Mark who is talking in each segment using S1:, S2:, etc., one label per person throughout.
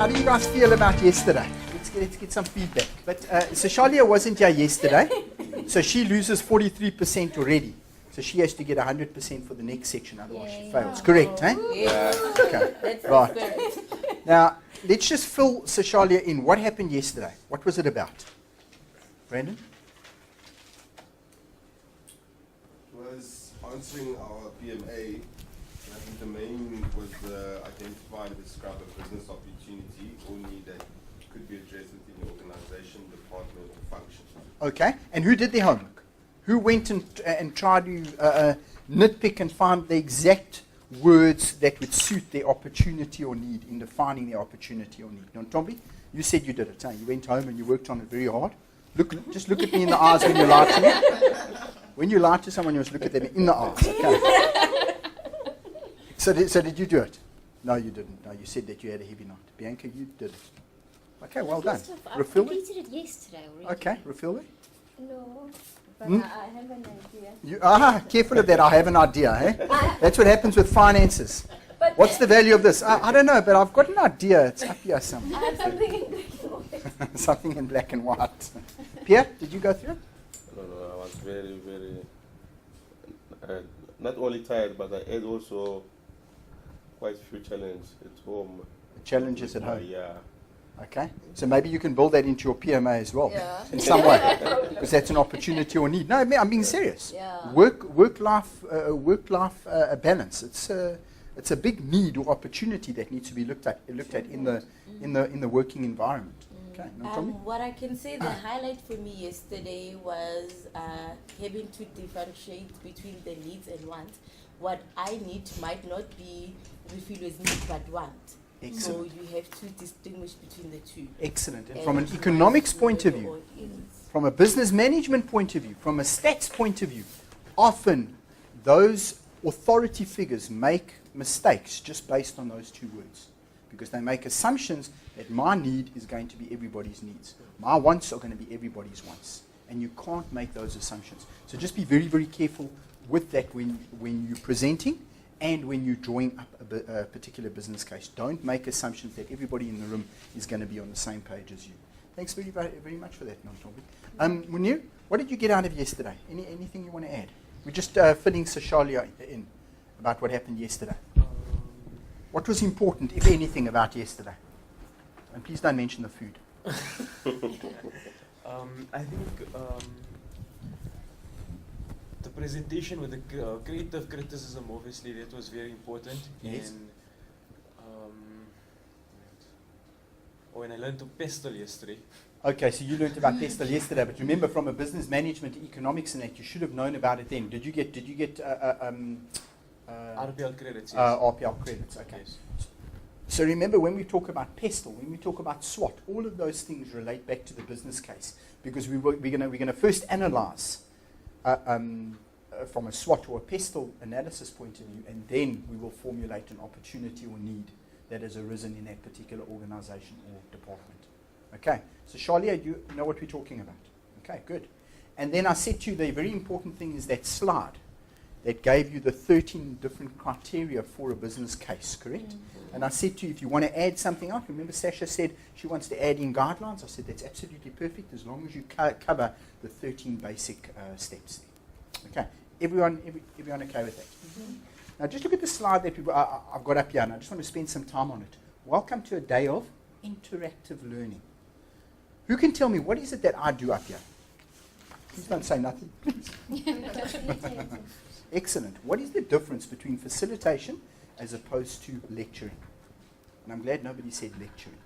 S1: How do you guys feel about yesterday? Let's get some feedback. But so Shalia wasn't here yesterday, so she loses 43% already. So she has to get 100% for the next section, otherwise she fails. Correct, eh?
S2: Yeah.
S1: Okay.
S3: That's
S1: Right. Now, let's just fill Sashalia in. What happened yesterday? What was it about? Brandon?
S2: It was answering our PMA. I think the main was identify and describe a business opportunity or need that could be addressed within your organization, department, or function.
S1: Okay. And who did the homework? Who went and tried to nitpick and find the exact words that would suit their opportunity or need in defining their opportunity or need? Now, Tomby, you said you did it. Huh? You went home and you worked on it very hard. Just look at me in the eyes when you lie to me. When you lie to someone, you must look at them in the eyes. Okay. So did you do it? No, you didn't. No, you said that you had a heavy night. Bianca, you did it. Okay, well done.
S3: I
S1: Refill
S3: completed it yesterday already.
S1: Okay, refill it.
S4: No, but
S1: Hmm?
S4: I have an idea.
S1: Careful of that. I have an idea. Eh? That's what happens with finances.
S4: But
S1: What's the value of this? I don't know, but I've got an idea. It's up here somewhere.
S4: I have something in black and white.
S1: Something in black and white. Pierre, did you go through it?
S5: No, I was very, not only tired, but I had also quite a few challenges at home.
S1: Challenges at home.
S5: Yeah.
S1: Okay. So maybe you can build that into your PMA as well,
S4: Yeah.
S1: in some way, because that's an opportunity or need. No, I'm being serious.
S4: Yeah.
S1: Work-life balance. It's a big need or opportunity that needs to be looked at in the working environment. Okay. No, Tommy?
S3: What I can say, the highlight for me yesterday was having to differentiate between the needs and wants. What I need might not be Refilo's need but want.
S1: Excellent.
S3: So you have to distinguish between the two.
S1: Excellent. And from an economics point of view, from a business management point of view, from a stats point of view, often those authority figures make mistakes just based on those two words, because they make assumptions that my need is going to be everybody's needs. My wants are going to be everybody's wants. And you can't make those assumptions. So just be very, very careful with that when you're presenting and when you're drawing up a particular business case. Don't make assumptions that everybody in the room is going to be on the same page as you. Thanks very, very much for that, Nantombi. Munir, what did you get out of yesterday? Anything you want to add? We're just filling Sashalia in about what happened yesterday. What was important, if anything, about yesterday? And please don't mention the food.
S6: I think the presentation with the creative criticism, obviously, that was very important.
S1: Yes.
S6: And when I learned to pestle yesterday.
S1: Okay, so you learned about pestle yesterday, but remember, from a business management, economics, and that, you should have known about it then. Did you get
S6: RPL credits, yes.
S1: RPL credits? Okay.
S6: Yes.
S1: So remember, when we talk about pestle, when we talk about SWOT, all of those things relate back to the business case, because we're going to first analyze from a SWOT or a pestle analysis point of view, and then we will formulate an opportunity or need that has arisen in that particular organization or department. Okay, so Shalia, you know what we're talking about. Okay, good. And then I said to you, the very important thing is that slide that gave you the 13 different criteria for a business case, correct? Mm-hmm. And I said to you, if you want to add something else, remember Sasha said she wants to add in guidelines. I said that's absolutely perfect as long as you cover the 13 basic steps there. Okay, everyone okay with that? Mm-hmm. Now just look at the slide that I've got up here, and I just want to spend some time on it. Welcome to a day of interactive learning. Who can tell me what is it that I do up here? Please don't say nothing. Excellent. What is the difference between facilitation as opposed to lecturing? And I'm glad nobody said lecturing,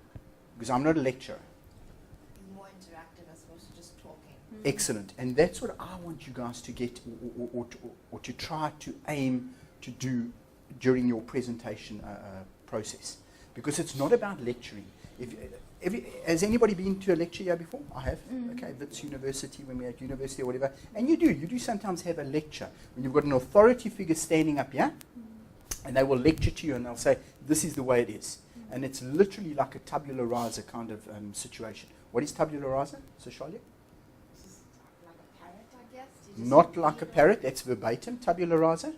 S1: because I'm not a lecturer.
S4: It's more interactive as opposed to just talking.
S1: Excellent. And that's what I want you guys to get or to try to aim to do during your presentation process. Because it's not about lecturing. Has anybody been to a lecture here before? I have. Okay, Wits University, when we're at university or whatever. And you do sometimes have a lecture when you've got an authority figure standing up here, and they will lecture to you and they'll say, this is the way it is. And it's literally like a tabula rasa kind of situation. What is tabula rasa, Sashalia?
S4: Just like a parrot, I guess.
S1: Not like a parrot, that's verbatim, tabula rasa.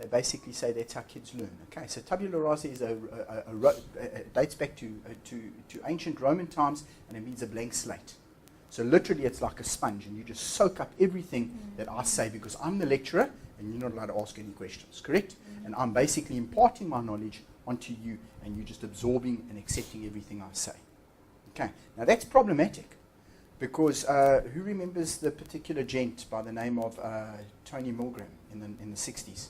S1: They basically say that's how kids learn. Okay, so tabula rasa is dates back to ancient Roman times, and it means a blank slate. So literally, it's like a sponge, and you just soak up everything that I say because I'm the lecturer, and you're not allowed to ask any questions. Correct? And I'm basically imparting my knowledge onto you, and you're just absorbing and accepting everything I say. Okay, now that's problematic. Because who remembers the particular gent by the name of Tony Milgram in the 60s?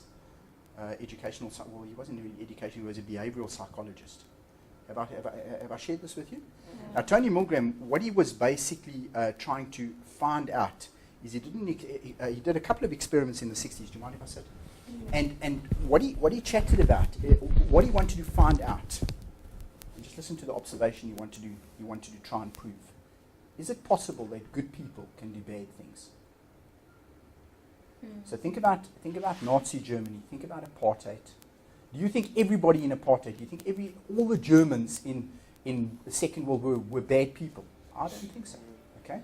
S1: Educational, well, he wasn't really education, he was a behavioral psychologist. Have I shared this with you? Now, Tony Milgram, what he was basically trying to find out is he did a couple of experiments in the 60s. Do you mind if I sit? And what he chatted about, what he wanted to find out, and just listen to the observation he wanted to try and prove. Is it possible that good people can do bad things? So think about Nazi Germany. Think about apartheid. Do you think everybody in apartheid? Do you think all the Germans in the Second World War were bad people? I don't think so. Okay.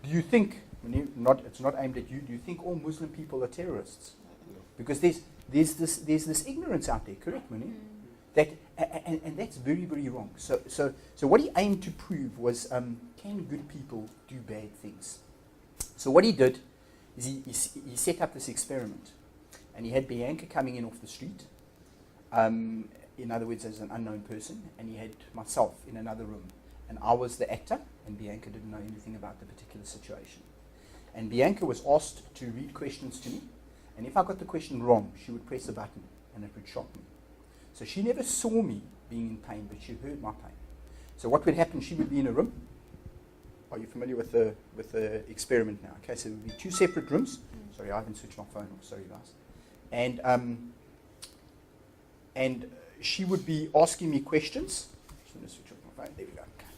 S1: Do you think it's not aimed at you? Do you think all Muslim people are terrorists?
S5: No.
S1: Because there's this ignorance out there. Correct, Muni? That and that's very, very wrong. So what he aimed to prove was, can good people do bad things? So what he did is he set up this experiment, and he had Bianca coming in off the street, in other words, as an unknown person, and he had myself in another room, and I was the actor, and Bianca didn't know anything about the particular situation. And Bianca was asked to read questions to me, and if I got the question wrong, she would press a button, and it would shock me. So she never saw me being in pain, but she heard my pain. So what would happen, she would be in a room. Are you familiar with the experiment now? Okay, so it would be two separate rooms. Sorry, I haven't switched my phone off. Sorry, guys. And she would be asking me questions. I'm going to switch off my phone. There we go. Okay.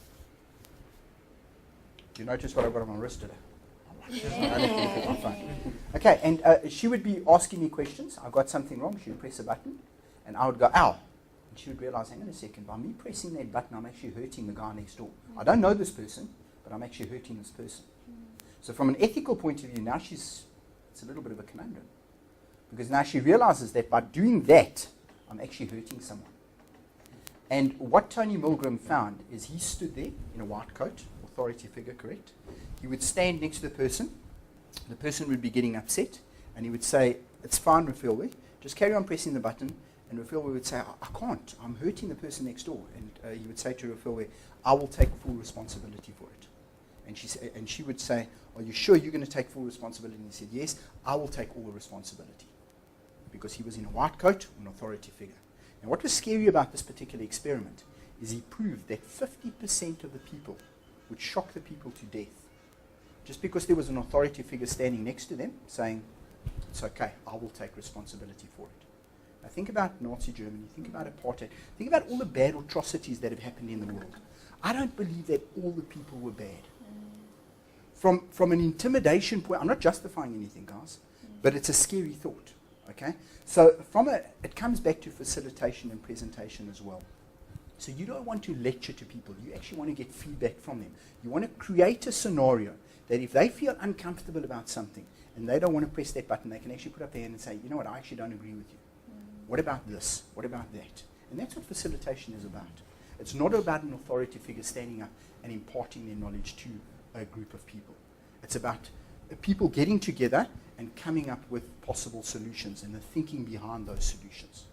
S1: Do you notice what I've got on my wrist today? I left it with my phone. Okay, and she would be asking me questions. I got something wrong. She would press a button. And I would go, ow. And she would realize, hang on a second, by me pressing that button, I'm actually hurting the guy next door. I don't know this person, but I'm actually hurting this person. So from an ethical point of view, now it's a little bit of a conundrum. Because now she realizes that by doing that, I'm actually hurting someone. And what Tony Milgram found is he stood there in a white coat, authority figure, correct? He would stand next to the person would be getting upset, and he would say, it's fine, Rafilwe, just carry on pressing the button. And Rafilwe would say, I can't, I'm hurting the person next door. And he would say to Rafilwe, I will take full responsibility for it. And she would say, are you sure you're going to take full responsibility? And he said, yes, I will take all the responsibility. Because he was in a white coat, an authority figure. And what was scary about this particular experiment is he proved that 50% of the people would shock the people to death. Just because there was an authority figure standing next to them saying, it's okay, I will take responsibility for it. Now think about Nazi Germany, think about apartheid, think about all the bad atrocities that have happened in the world. I don't believe that all the people were bad. From an intimidation point, I'm not justifying anything, guys, but it's a scary thought, okay? So it comes back to facilitation and presentation as well. So you don't want to lecture to people, you actually want to get feedback from them. You want to create a scenario that if they feel uncomfortable about something and they don't want to press that button, they can actually put up their hand and say, you know what, I actually don't agree with you. What about this? What about that? And that's what facilitation is about. It's not about an authority figure standing up and imparting their knowledge to a group of people. It's about people getting together and coming up with possible solutions and the thinking behind those solutions.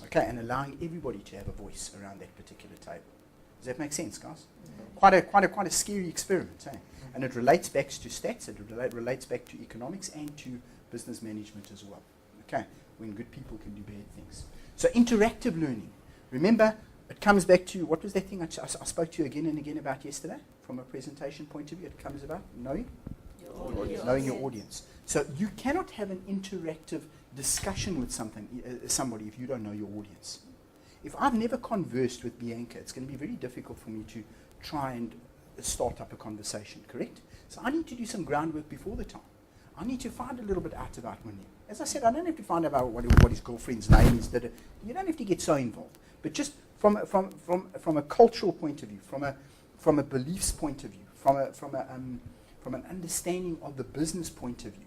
S1: Okay, and allowing everybody to have a voice around that particular table. Does that make sense, guys? Quite a scary experiment, eh? And it relates back to stats, it relates back to economics and to business management as well. Okay, when good people can do bad things. So interactive learning. Remember, it comes back to, what was that thing I spoke to you again and again about yesterday? From a presentation point of view, it comes about knowing your audience. So you cannot have an interactive discussion with somebody if you don't know your audience. If I've never conversed with Bianca, it's going to be very difficult for me to try and start up a conversation, correct? So I need to do some groundwork before the time. I need to find a little bit out about Munir. As I said, I don't have to find out what his girlfriend's name is. You don't have to get so involved. But just from a cultural point of view, from a beliefs point of view, from an understanding of the business point of view,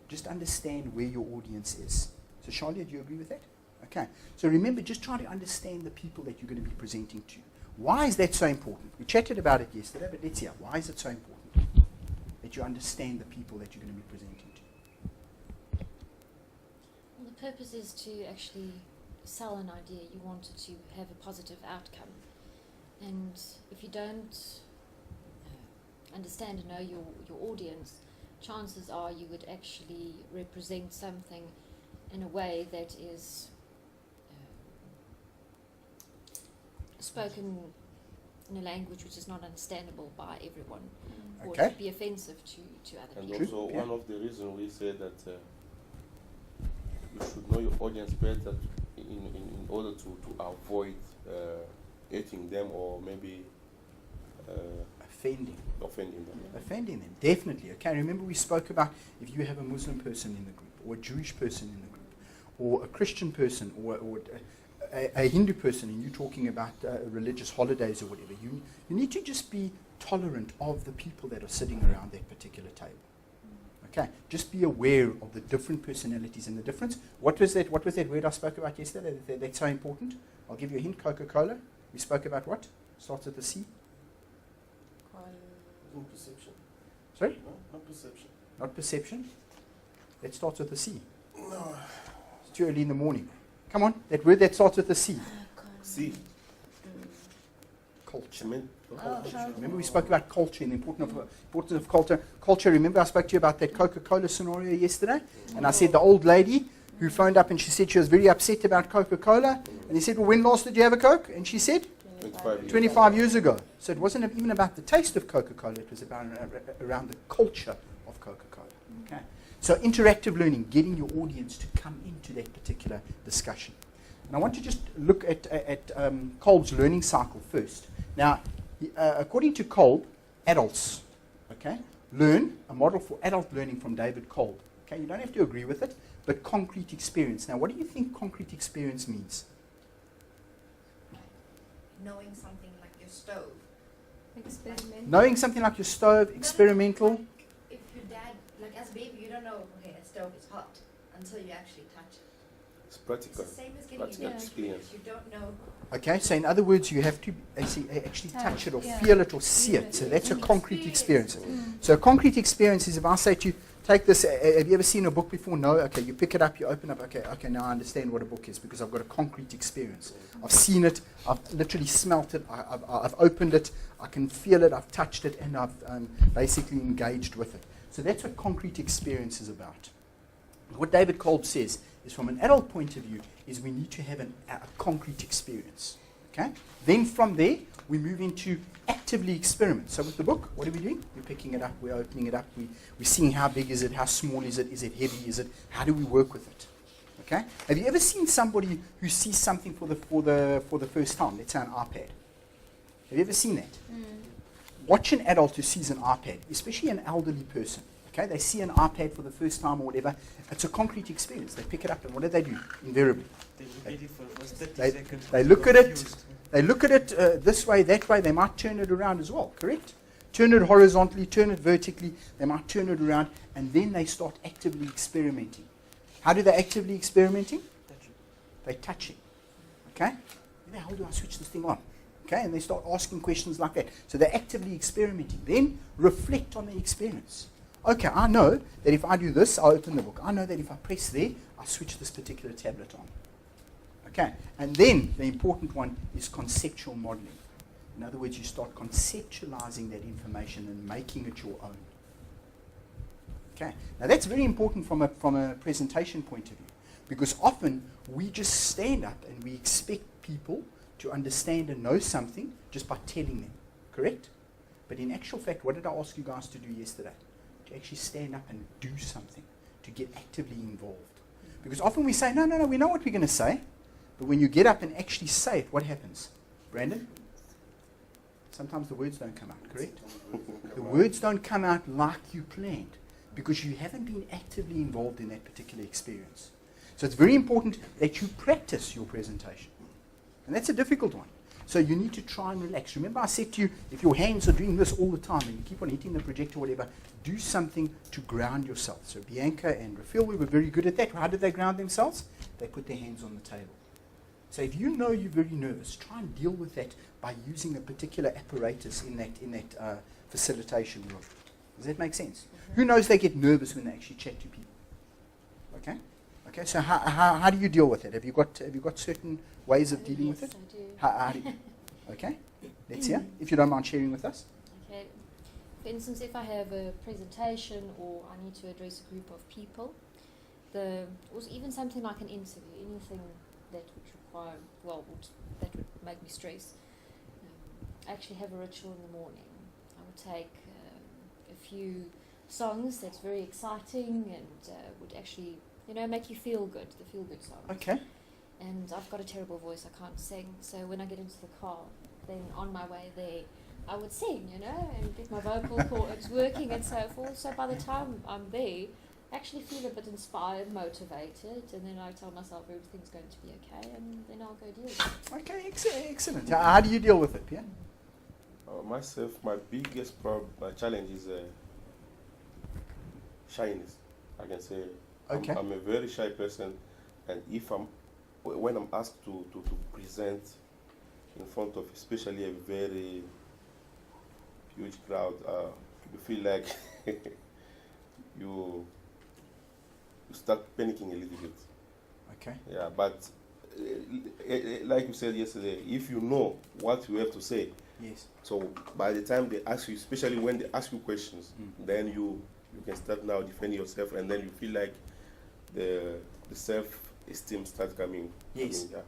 S1: just understand where your audience is. So Charlie, do you agree with that? Okay. So remember, just try to understand the people that you're going to be presenting to. Why is that so important? We chatted about it yesterday, but let's hear. Why is it so important that you understand the people that you're going to be presenting to?
S7: Well, the purpose is to actually sell an idea. You want it to have a positive outcome. And if you don't understand and know your audience, chances are you would actually represent something in a way that is spoken in a language which is not understandable by everyone, or
S1: Okay.
S7: to be offensive to other
S5: And
S7: people.
S1: True.
S5: also,
S1: Yeah.
S5: one of the reasons we say that you should know your audience better in order to avoid hating them or maybe
S1: Offending.
S5: offending them.
S1: Offending them, definitely. Okay, remember we spoke about if you have a Muslim person in the group, or a Jewish person in the group, or a Christian person, or a Hindu person, and you're talking about religious holidays or whatever, you need to just be tolerant of the people that are sitting around that particular table. Okay, just be aware of the different personalities and the difference. What was that word I spoke about yesterday that's so important? I'll give you a hint, Coca-Cola. We spoke about what? Starts with a C.
S2: No perception.
S1: Sorry?
S2: No, not perception.
S1: Not perception. That starts with a C.
S2: No.
S1: It's too early in the morning. Come on, that word that starts with a C.
S5: See,
S1: Culture.
S5: culture.
S1: Remember we spoke about culture and the importance of culture. Culture, remember I spoke to you about that Coca-Cola scenario yesterday? And I said the old lady who phoned up and she said she was very upset about Coca-Cola. And he said, well, when last did you have a Coke? And she said, 25 years ago. So it wasn't even about the taste of Coca-Cola, it was about around the culture of Coca-Cola. Okay? So interactive learning, getting your audience to come into that particular discussion. And I want to just look at Kolb's learning cycle first. Now, according to Kolb, adults, okay, learn, a model for adult learning from David Kolb. Okay, you don't have to agree with it, but concrete experience. Now, what do you think concrete experience means?
S4: Knowing something like your stove.
S7: Experiment.
S1: Knowing something like your stove, experimental.
S4: Like if your dad, like as a baby, you don't know, okay, a stove is hot until you actually touch it.
S5: It's
S4: It's
S5: practical.
S4: the same as getting
S5: Practical
S4: your
S5: experience.
S4: You don't know.
S1: Okay, so in other words, you have to actually touch it or
S7: yeah.
S1: feel it or see it. So that's a concrete experience. So a concrete experience is if I say to you, take this, have you ever seen a book before? No? Okay, you pick it up, you open up, okay, now I understand what a book is because I've got a concrete experience. I've seen it, I've literally smelt it, I've opened it, I can feel it, I've touched it, and I've basically engaged with it. So that's what concrete experience is about. What David Kolb says is from an adult point of view is we need to have a concrete experience. Okay? Then from there, we move into actively experiment. So with the book, what are we doing? We're picking it up, we're opening it up, we're seeing how big is it, how small is it heavy, how do we work with it? Okay? Have you ever seen somebody who sees something for the first time? Let's say an iPad. Have you ever seen that? Watch an adult who sees an iPad, especially an elderly person. Okay, they see an iPad for the first time or whatever. It's a concrete experience. They pick it up, and what do? Invariably,
S6: They look at it for the first 30
S1: They-
S6: seconds.
S1: they look at it.
S6: confused.
S1: they look at it this way, that way. They might turn it around as well. Correct? Turn it horizontally, turn it vertically. They might turn it around, and then they start actively experimenting. How do they actively experimenting?
S6: Touch it.
S1: They're touching. Okay? Then how do I switch this thing on? Okay, and they start asking questions like that. So they're actively experimenting. Then reflect on the experience. Okay, I know that if I do this, I'll open the book. I know that if I press there, I'll switch this particular tablet on. Okay, and then the important one is conceptual modeling. In other words, you start conceptualizing that information and making it your own. Okay, now that's very important from a presentation point of view, because often we just stand up and we expect people to understand and know something just by telling them, correct? But in actual fact, what did I ask you guys to do yesterday? To actually stand up and do something, to get actively involved. Because often we say, no, we know what we're going to say, but when you get up and actually say it, what happens? Brandon? Sometimes the words don't come out, correct? The words don't come out like you planned, because you haven't been actively involved in that particular experience. So it's very important that you practice your presentation. And that's a difficult one. So you need to try and relax. Remember I said to you, if your hands are doing this all the time and you keep on hitting the projector or whatever, do something to ground yourself. So Bianca and Rafael, we were very good at that. How did they ground themselves? They put their hands on the table. So if you know you're very nervous, try and deal with that by using a particular apparatus in that facilitation room. Does that make sense? Who knows they get nervous when they actually chat to people? Okay? Okay, so how do you deal with it? Have you got certain ways of dealing with it?
S7: Yes, I do.
S1: How do you, okay, let's hear, if you don't mind sharing with us.
S7: Okay. For instance, if I have a presentation or I need to address a group of people, or even something like an interview, anything that would require, that would make me stress, I actually have a ritual in the morning. I would take a few songs that's very exciting and would actually, make you feel good, the feel-good songs.
S1: Okay.
S7: And I've got a terrible voice, I can't sing, so when I get into the car, then on my way there, I would sing, and get my vocal cords working and so forth. So by the time I'm there, I actually feel a bit inspired, motivated, and then I tell myself everything's going to be okay, and then I'll go deal with it.
S1: Okay, excellent. How do you deal with it, Pierre?
S5: Myself, my biggest challenge is shyness. I can say
S1: Okay.
S5: I'm a very shy person, and when I'm asked to present in front of especially a very huge crowd, you feel like you start panicking a little bit.
S1: Okay.
S5: Yeah, but like you said yesterday, if you know what you have to say,
S1: Yes.
S5: so by the time they ask you, especially when they ask you questions, then you can start now defending yourself, and then you feel like the self-esteem starts coming.
S1: Yes.
S5: Coming,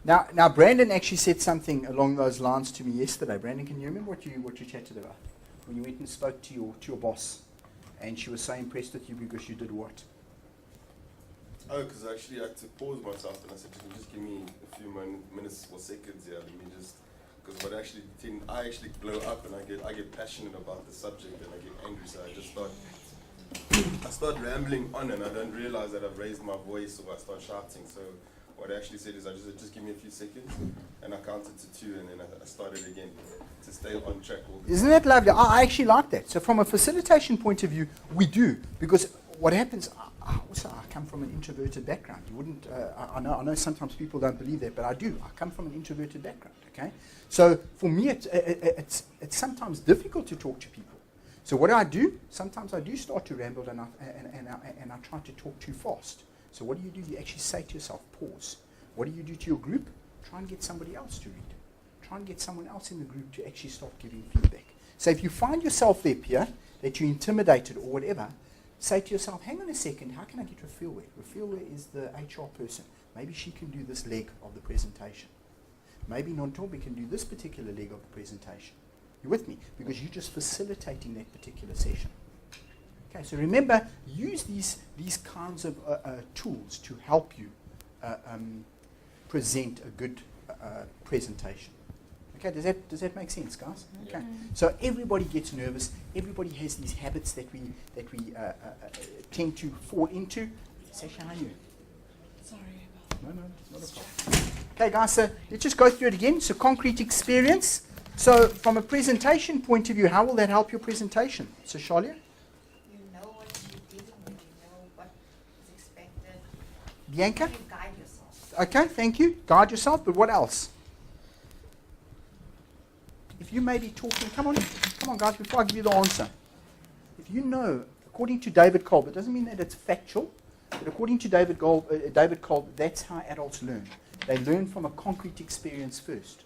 S5: yeah.
S1: Now, Brandon actually said something along those lines to me yesterday. Brandon, can you remember what you chatted about when you went and spoke to your boss, and she was so impressed with you because you did what?
S2: Oh, because actually I had to pause myself and I said, just give me a few minutes or seconds here. Let me just, because I actually blow up and I get passionate about the subject and I get angry, so I start rambling on and I don't realize that I've raised my voice or I start shouting. So what I actually said is I just give me a few seconds and I counted to 2 and then I started again to stay on track all the time.
S1: Isn't that lovely? I actually like that. So from a facilitation point of view, we do, because what happens, I come from an introverted background. You wouldn't, I know sometimes people don't believe that, but I do. I come from an introverted background, okay? So for me, it's sometimes difficult to talk to people. So what do? Sometimes I do start to ramble and I try to talk too fast. So what do? You actually say to yourself, pause. What do you do to your group? Try and get somebody else to read. Try and get someone else in the group to actually start giving feedback. So if you find yourself there, Pierre, that you're intimidated or whatever, say to yourself, hang on a second, how can I get Rafael there? Rafael is the HR person. Maybe she can do this leg of the presentation. Maybe Nontombi can do this particular leg of the presentation. You with me? Because you're just facilitating that particular session. Okay, so remember, use these kinds of tools to help you present a good presentation. Okay, does that make sense, guys?
S5: Yeah.
S1: Okay, so everybody gets nervous. Everybody has these habits that we tend to fall into. Sasha, how are you?
S8: Sorry
S1: No, not a problem. Okay, guys, so let's just go through it again. So concrete experience. So from a presentation point of view, how will that help your presentation? So Shalia?
S4: You know what you're dealing with, you know what is expected.
S1: Bianca?
S4: You guide yourself.
S1: Okay, thank you. Guide yourself, but what else? If you may be talking, come on guys, before I give you the answer. If you know, according to David Kolb, it doesn't mean that it's factual, but according to David Kolb, that's how adults learn. They learn from a concrete experience first.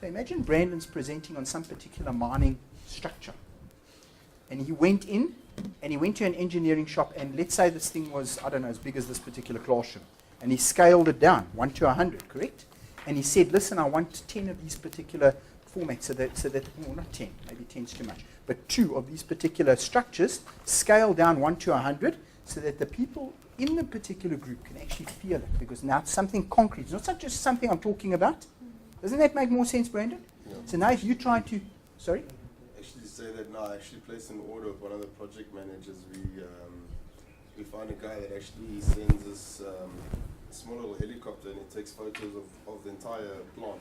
S1: So imagine Brandon's presenting on some particular mining structure. And he went in, and he went to an engineering shop, and let's say this thing was, I don't know, as big as this particular classroom. And he scaled it down, 1 to 100, correct? And he said, listen, I want 10 of these particular formats, so that well, not 10, maybe 10's too much, but 2 of these particular structures, scale down 1 to 100, so that the people in the particular group can actually feel it, because now it's something concrete. It's not just something I'm talking about. Doesn't that make more sense, Brandon?
S2: Yeah.
S1: So now if you try to, sorry?
S2: Actually say that now I actually placed an order with one of the project managers. We found a guy that actually sends us a small little helicopter and it takes photos of the entire plant.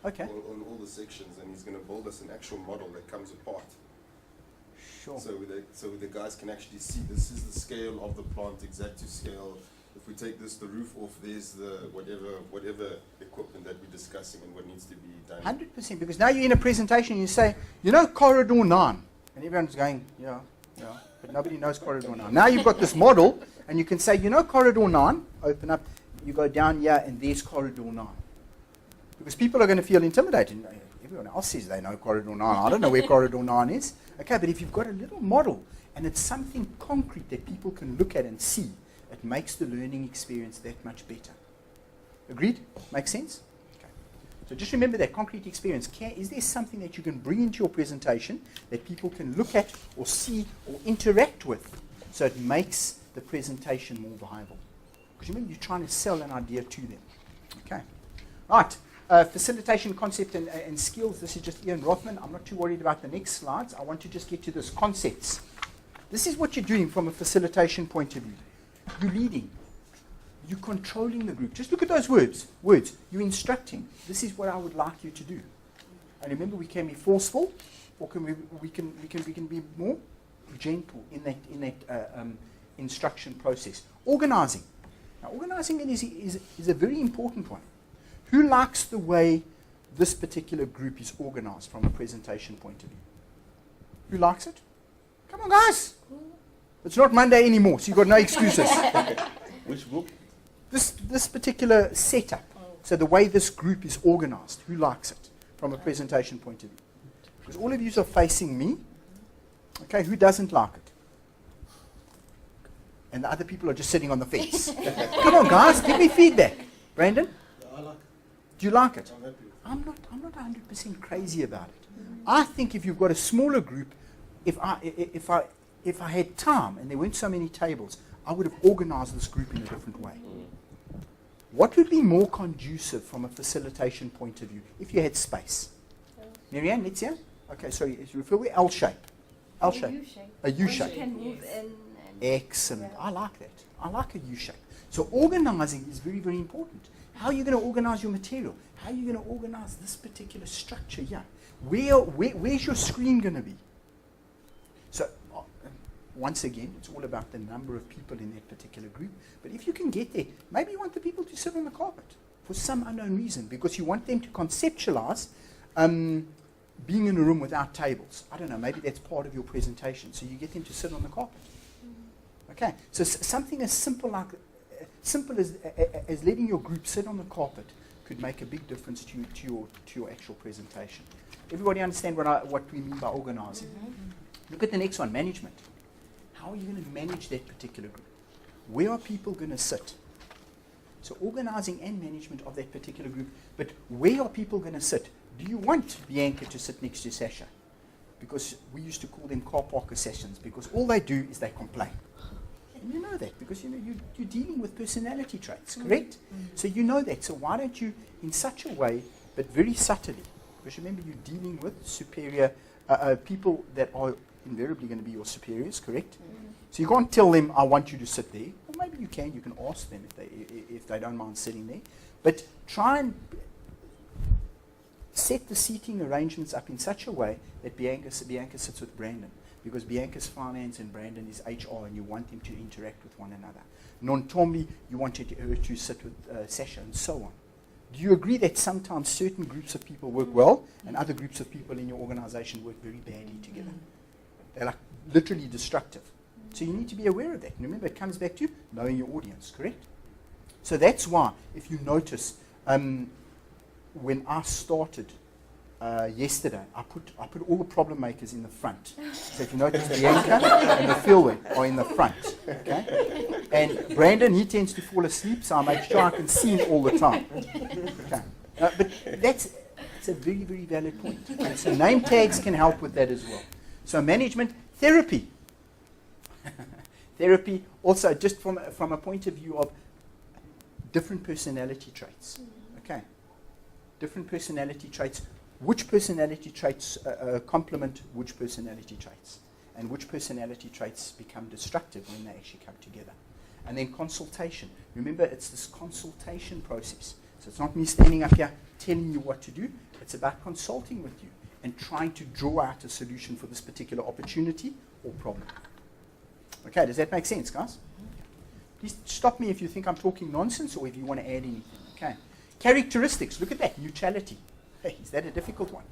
S1: Okay.
S2: on all the sections, and he's going to build us an actual model that comes apart.
S1: Sure.
S2: So the guys can actually see this is the scale of the plant, exact to scale. If we take the roof off, there's the whatever equipment that we're discussing and what needs to be done.
S1: 100%, because now you're in a presentation, you say, you know, corridor 9. And everyone's going, yeah, but nobody knows corridor 9. Now you've got this model, and you can say, you know, corridor 9, open up, you go down here, and there's corridor 9. Because people are going to feel intimidated. Everyone else says they know corridor 9. I don't know where corridor 9 is. Okay, but if you've got a little model, and it's something concrete that people can look at and see, it makes the learning experience that much better. Agreed? Makes sense? Okay. So just remember that concrete experience. Is there something that you can bring into your presentation that people can look at or see or interact with so it makes the presentation more viable? Because remember, you're trying to sell an idea to them. Okay. Right. Facilitation concept and skills. This is just Ian Rothman. I'm not too worried about the next slides. I want to just get to this concepts. This is what you're doing from a facilitation point of view. You're leading. You're controlling the group. Just look at those words. You're instructing. This is what I would like you to do. And remember, we can be forceful, or we can be more gentle in that instruction process. Organizing. Now, organizing is a very important one. Who likes the way this particular group is organized from a presentation point of view? Who likes it? Come on, guys. It's not Monday anymore, so you've got no excuses.
S5: Which group?
S1: This particular setup. So the way this group is organized, who likes it from a presentation point of view? Because all of you are facing me. Okay, who doesn't like it? And the other people are just sitting on the fence. Come on, guys, give me feedback. Brandon?
S8: I like it.
S1: Do you like it?
S8: I'm happy with it.
S1: I'm not 100% crazy about it. I think if you've got a smaller group, if I had time and there weren't so many tables, I would have organized this group in a different way. What would be more conducive from a facilitation point of view if you had space? Marianne, let's hear. Okay, sorry, you refer to L shape. L shape. A U shape.
S4: You can move in.
S1: Excellent. I like that. I like a U shape. So organizing is very, very important. How are you going to organize your material? How are you going to organize this particular structure here? Where's your screen going to be? So, once again, it's all about the number of people in that particular group. But if you can get there, maybe you want the people to sit on the carpet for some unknown reason, because you want them to conceptualize being in a room without tables. I don't know, maybe that's part of your presentation. So you get them to sit on the carpet. Okay, so something as simple as letting your group sit on the carpet could make a big difference to your actual presentation. Everybody understand what we mean by organizing? Look at the next one, management. How are you going to manage that particular group? Where are people going to sit? So organizing and management of that particular group, but where are people going to sit? Do you want Bianca to sit next to Sasha? Because we used to call them car parker sessions, because all they do is they complain. And you know that, because you're dealing with personality traits, correct? So you know that. So why don't you, in such a way, but very subtly, because remember you're dealing with superior people that are invariably going to be your superiors, correct? So you can't tell them, I want you to sit there. Or maybe you can ask them if they don't mind sitting there. But try and set the seating arrangements up in such a way that Bianca sits with Brandon. Because Bianca's finance and Brandon is HR, and you want them to interact with one another. Nontombi, you want her to sit with Sasha, and so on. Do you agree that sometimes certain groups of people work well, and other groups of people in your organization work very badly together? They're like literally destructive. So you need to be aware of that. And remember, it comes back to knowing your audience, correct? So that's why, if you notice, when I started yesterday, I put all the problem makers in the front. So if you notice, Bianca and the fieldwork are in the front. Okay? And Brandon, he tends to fall asleep, so I make sure I can see him all the time. Okay? But that's a very, very valid point. Okay? So name tags can help with that as well. So management, therapy. Therapy, also just from a point of view of different personality traits. Okay? Different personality traits. Which personality traits complement which personality traits? And which personality traits become destructive when they actually come together? And then consultation. Remember, it's this consultation process. So it's not me standing up here telling you what to do. It's about consulting with you and trying to draw out a solution for this particular opportunity or problem. Okay, does that make sense, guys? Please stop me if you think I'm talking nonsense or if you want to add anything. Okay. Characteristics, look at that, neutrality. Hey, is that a difficult one?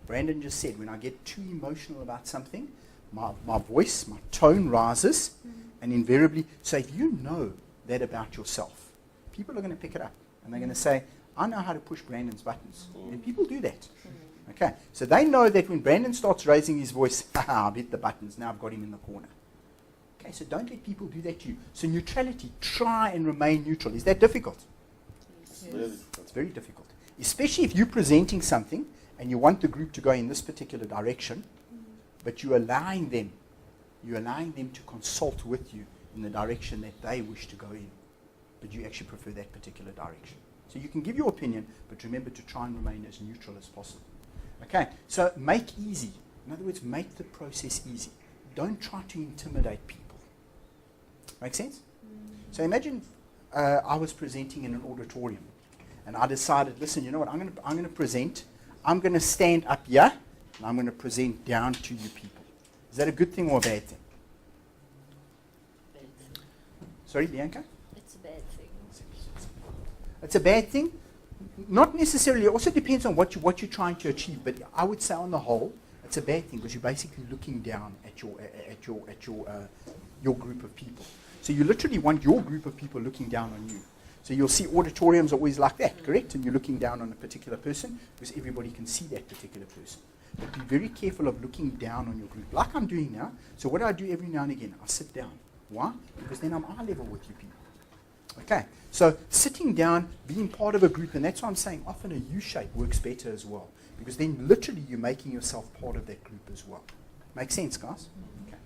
S1: Brandon just said, when I get too emotional about something, my voice, my tone rises, and invariably, so if you know that about yourself, people are going to pick it up, and they're going to say, I know how to push Brandon's buttons. And people do that. Okay, so they know that when Brandon starts raising his voice, I've hit the buttons, now I've got him in the corner. Okay, so don't let people do that to you. So neutrality, try and remain neutral. Is that difficult? It's very difficult. Especially if you're presenting something and you want the group to go in this particular direction, but you're allowing them to consult with you in the direction that they wish to go in, but you actually prefer that particular direction. So you can give your opinion, but remember to try and remain as neutral as possible. Okay, so make easy. In other words, make the process easy. Don't try to intimidate people. Make sense? So imagine I was presenting in an auditorium, and I decided, listen, you know what, I'm going to present. I'm going to stand up here, and I'm going to present down to you people. Is that a good thing or a bad thing? Sorry, Bianca?
S7: It's a bad thing.
S1: It's a bad thing? Not necessarily. It also depends on what you're trying to achieve. But I would say on the whole, it's a bad thing because you're basically looking down at your group of people. So you literally want your group of people looking down on you. So you'll see auditoriums are always like that, correct? And you're looking down on a particular person because everybody can see that particular person. But be very careful of looking down on your group, like I'm doing now. So what do I do every now and again? I sit down. Why? Because then I'm eye level with you people. Okay, so sitting down, being part of a group, and that's why I'm saying often a U-shape works better as well, because then literally you're making yourself part of that group as well. Make sense, guys? Okay.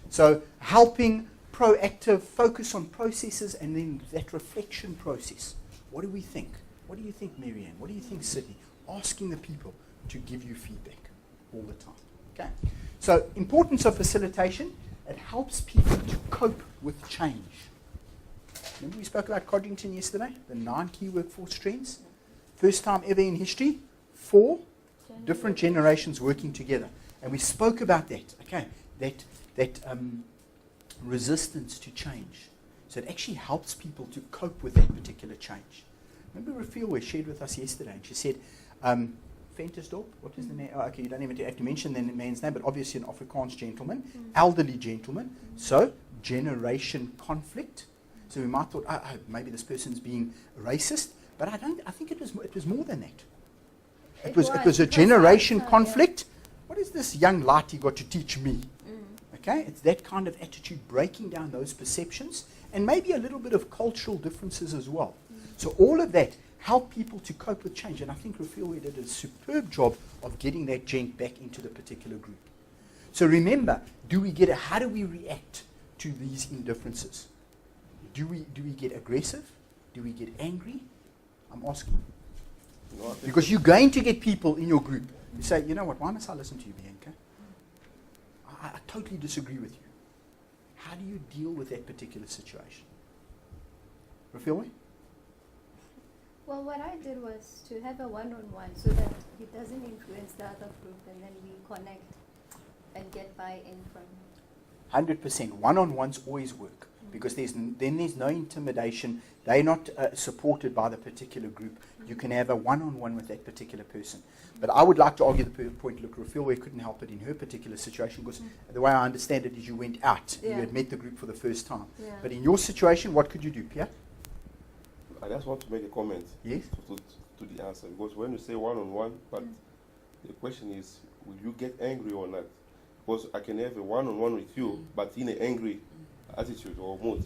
S1: So helping, proactive, focus on processes, and then that reflection process. What do we think? What do you think, Marianne? What do you think, Sydney? Asking the people to give you feedback all the time. Okay. So importance of facilitation, it helps people to cope with change. Remember we spoke about Codrington yesterday? The 9 key workforce trends? First time ever in history, 4 different generations working together. And we spoke about that, okay, that resistance to change. So it actually helps people to cope with that particular change. Remember Rafiel shared with us yesterday, and she said, Ventersdorp, what is the name? Oh, okay, you don't even have to mention the man's name, but obviously an Afrikaans gentleman, elderly gentleman. So generation conflict. So we might have thought, maybe this person's being racist, but I think it was more than that. It was a generation conflict. What is this young lighty got to teach me? Okay, it's that kind of attitude, breaking down those perceptions, and maybe a little bit of cultural differences as well. So all of that help people to cope with change, and I think Rafiel did a superb job of getting that gent back into the particular group. So remember, how do we react to these indifferences? Do we get aggressive? Do we get angry? I'm asking.
S5: No,
S1: Because you're going to get people in your group who say, you know what, why must I listen to you, Bianca? I totally disagree with you. How do you deal with that particular situation? Rafiel?
S8: Well, what I did was to have a one-on-one so that it doesn't influence the other group, and then we connect and get buy-in from
S1: 100%. One-on-ones always work because there's no intimidation. They're not supported by the particular group. You can have a one-on-one with that particular person. But I would like to argue the point, look, Rafiel couldn't help it in her particular situation because the way I understand it is you went out. You had met the group for the first time.
S8: Yeah.
S1: But in your situation, what could you do, Pierre?
S5: I just want to make a comment
S1: Yes?
S5: to the answer, because when you say one-on-one, but the question is, will you get angry or not? Because I can have a one-on-one with you, but in an angry attitude or mood.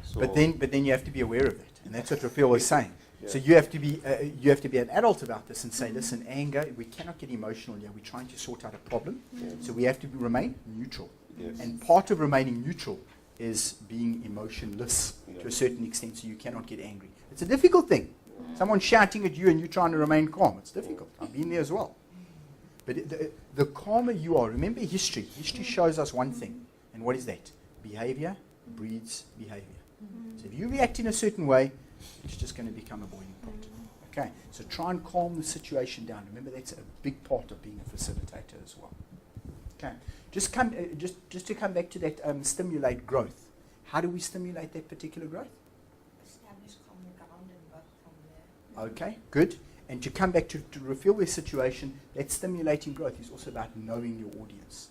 S5: So
S1: But then you have to be aware of that, and that's what Rafiel was saying.
S5: Yeah.
S1: So you have to be an adult about this and say, listen, anger, we cannot get emotional here. We're trying to sort out a problem, so we have to remain neutral.
S5: Yes.
S1: And part of remaining neutral is being emotionless to a certain extent, so you cannot get angry. It's a difficult thing. Someone shouting at you and you trying to remain calm. It's difficult. I've been there as well. But the calmer you are, remember history. History shows us one thing, and what is that? Behavior breeds behavior. So if you react in a certain way, It's just going to become a boiling pot. Okay, so try and calm the situation down. Remember, that's a big part of being a facilitator as well. Okay, just to come back to that stimulate growth. How do we stimulate that particular growth?
S4: Establish common ground and work from there.
S1: Okay, good. And to come back to reveal their situation, that stimulating growth is also about knowing your audience.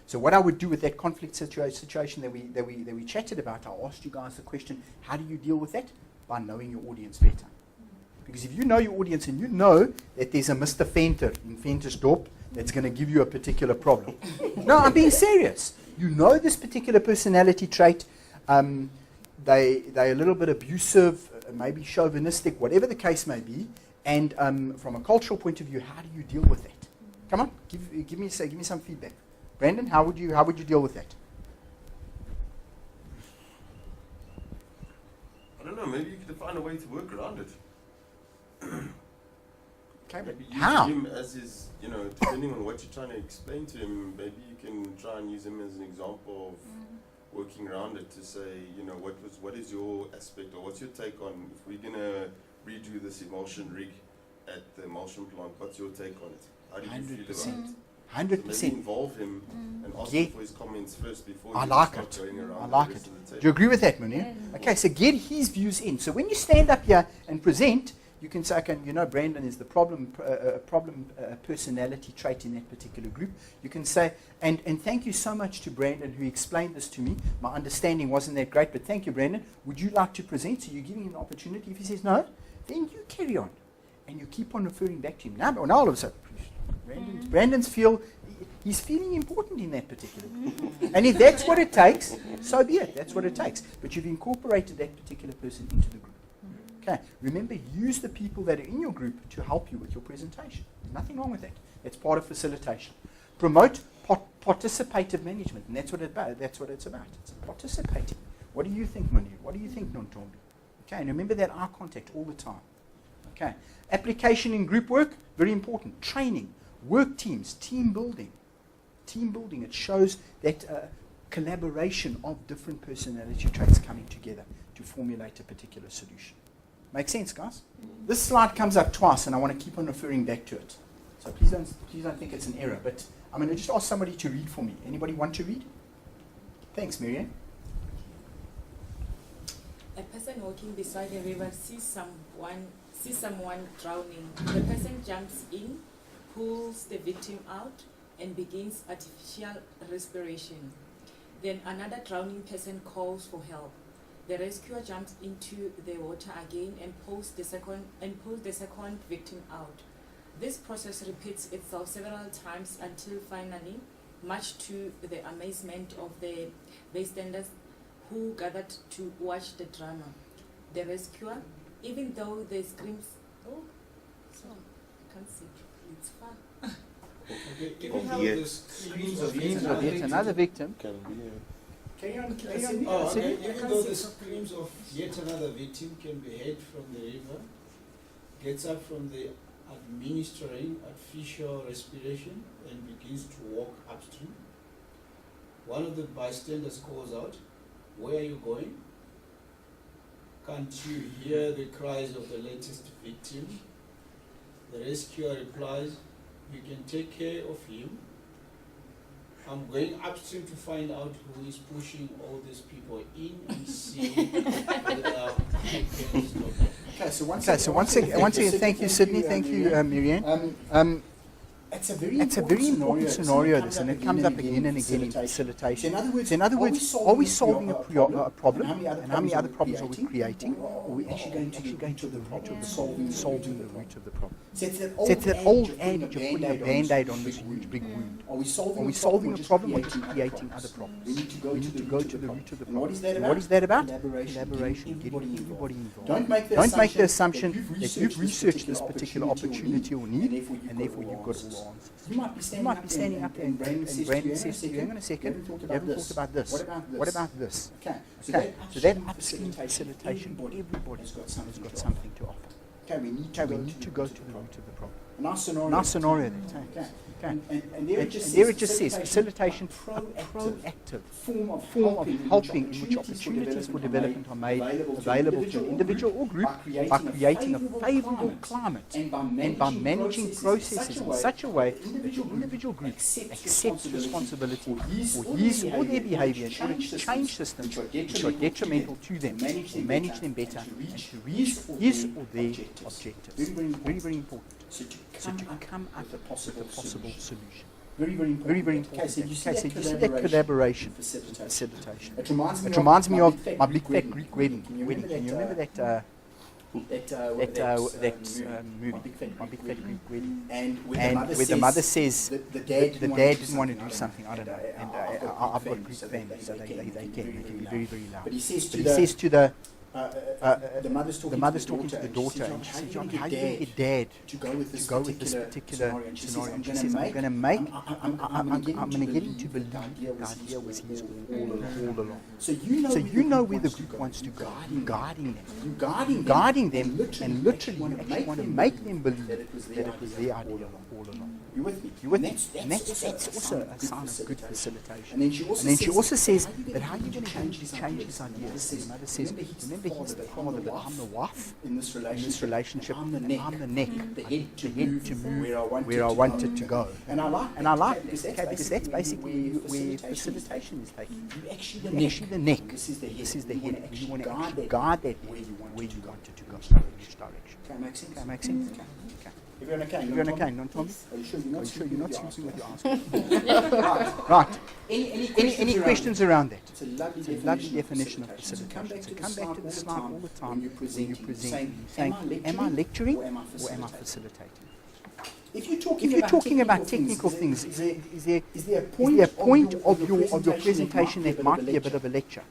S1: So what I would do with that conflict situation that we chatted about, I asked you guys the question, how do you deal with that? By knowing your audience better. Because if you know your audience and you know that there's a Mr. Venter in Ventersdorp that's going to give you a particular problem. No, I'm being serious. You know this particular personality trait. They're a little bit abusive, maybe chauvinistic, whatever the case may be. And from a cultural point of view, how do you deal with that? Come on, give me some feedback. Brandon, how would you deal with that?
S2: I don't know, maybe you could find a way to work around it.
S1: Okay, but
S2: Maybe use
S1: how?
S2: him as his, depending on what you're trying to explain to him, maybe you can try and use him as an example of working around it to say, what is your aspect or what's your take on if we're going to redo this emulsion rig at the emulsion plant, what's your take on it? How do you feel about it?
S1: 100%.
S2: So maybe involve him and ask him for his comments first before
S1: I
S2: you
S1: like
S2: start
S1: it.
S2: going around
S1: I like
S2: the
S1: it.
S2: rest of the table.
S1: Do you agree with that, Munir? Okay, so get his views in. So when you stand up here and present, you can say, okay, Brandon is the problem personality trait in that particular group. You can say, and thank you so much to Brandon who explained this to me. My understanding wasn't that great, but thank you, Brandon. Would you like to present? So you're giving him an opportunity. If he says no, then you carry on. And you keep on referring back to him. Now all of a sudden, he's feeling important in that particular group. And if that's what it takes, so be it. That's what it takes. But you've incorporated that particular person into the group. Okay. Remember, use the people that are in your group to help you with your presentation. There's nothing wrong with that. It's part of facilitation. Promote participative management, and that's what it's about. It's participating. What do you think, Munir? What do you think, Nontombi? Okay, and remember that eye contact all the time. Okay. Application in group work, very important. Training, work teams, team building. Team building, it shows that collaboration of different personality traits coming together to formulate a particular solution. Make sense, guys? This slide comes up twice, and I want to keep on referring back to it. So please don't think it's an error, but I'm going to just ask somebody to read for me. Anybody want to read? Thanks, Marianne.
S9: A person walking beside a river sees someone drowning. The person jumps in, pulls the victim out, and begins artificial respiration. Then another drowning person calls for help. The rescuer jumps into the water again and pulls the second victim out. This process repeats itself several times until finally, much to the amazement of the bystanders who gathered to watch the drama, the rescuer, even though the screams, I can't see, it's far.
S10: Okay, given how
S5: Yet.
S10: the screams
S1: Of yet another victim.
S5: Can be.
S1: Carry on.
S10: okay, even though the screams of yet another victim can be heard from the river, gets up from the administering artificial respiration and begins to walk upstream. One of the bystanders calls out, "Where are you going?" Can't you hear the cries of the latest victim? The rescuer replies, "You can take care of him. I'm going upstream to find out who is pushing all these people in and see whether he can stop it."
S1: Okay, so once again, thank you, Sydney. Thank you, Marianne. It's a very important scenario, this, and it comes up again and again in facilitation. So in other words, are we solving a problem, and how many other problems are we creating, or are we actually going to the root of the solving the root of the problem? So it's that old adage of putting a Band-Aid on this huge big wound. Are we solving a problem, or just creating other problems? We need to go to the root of the problem. And what is that about? Collaboration, getting everybody involved. Don't make the assumption that you've researched this particular opportunity or need, and therefore you've got all the answers. You might be standing up there and Brandon says to you, hang on a second, you haven't talked about this. What about this? Okay, so that upstream facilitation, everybody has got something to offer. Okay, we need to go to the root of the problem. Nice scenario there.
S10: Okay.
S1: Okay.
S10: And there it just says
S1: facilitation, a
S10: proactive
S1: form of helping in which opportunities for development are made available to an individual or group by creating a favorable climate and by managing processes in such a way that the individual group accepts responsibility for his or their behavior in order to change systems which are detrimental to them, or manage them better, and to reach his or their objectives. Very, very important.
S10: So
S1: to come up with a possible solution.
S10: Very, very important.
S1: Very, very important.
S10: Okay, so you see
S1: Okay,
S10: that
S1: so you see that collaboration,
S10: facilitation.
S1: facilitation.
S10: It reminds me of
S1: my big fat Greek wedding.
S10: Can you
S1: Can you remember that movie?
S10: My Big Fat
S1: My Big Fat Greek Wedding.
S10: And
S1: where the mother says
S10: the
S1: the
S10: dad
S1: dad didn't want to do something, I don't know. And I've got
S10: family,
S1: Greek
S10: so
S1: family, so they can be very, very loud.
S10: But he says
S1: But he says to the
S10: the mother's talking to the daughter,
S1: and she says,
S10: Johnny,
S1: how do you get dad
S10: to go with this
S1: particular
S10: scenario? And she
S1: scenario? And she
S10: says,
S1: says, I'm going to make,
S10: I'm going to get him to believe
S1: the idea was his all along.
S10: So
S1: you know where the group wants to go, guiding them, and literally you actually want to make them believe that it was their idea all along.
S10: You with me?
S1: You with me? And that's also a sign of good facilitation.
S10: And then she also
S1: says that how are you going to change his ideas? The mother says, remember he's the father, but I'm the wife
S10: in this
S1: relationship,
S10: I'm the neck,
S1: the
S10: head to
S1: move where I want it to go.
S10: And I like
S1: this, because that's basically where facilitation is taking.
S10: You actually
S1: The neck.
S10: This is the
S1: head. You want to actually
S10: guard
S1: guard that
S10: where you want
S1: it to go. Which direction.
S10: Okay, makes sense.
S1: Okay, makes sense.
S10: Okay.
S1: Okay.
S10: Everyone okay?
S1: Everyone okay? Non-Tommy?
S10: Are you sure
S1: Are you sure you're not sleeping with your eyes
S10: Right.
S1: Right.
S10: Any
S1: questions around that?
S10: It's a lovely
S1: definition of facilitation. So come back to the slide all the time when you're presenting, saying, am I lecturing or am I facilitating?
S10: If
S1: you're talking about technical things, is there a point of your presentation that might be a bit of a lecture?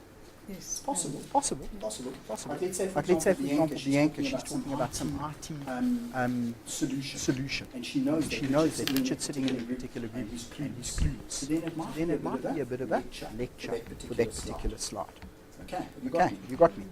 S10: Yes. Possible.
S1: Like let's say, for example, Bianca, she's talking about some IT solution.
S10: And she knows
S1: that Richard's sitting in a particular group and he's clueless. So then it might be a bit of a lecture for that particular slide.
S10: Okay,
S1: you got me.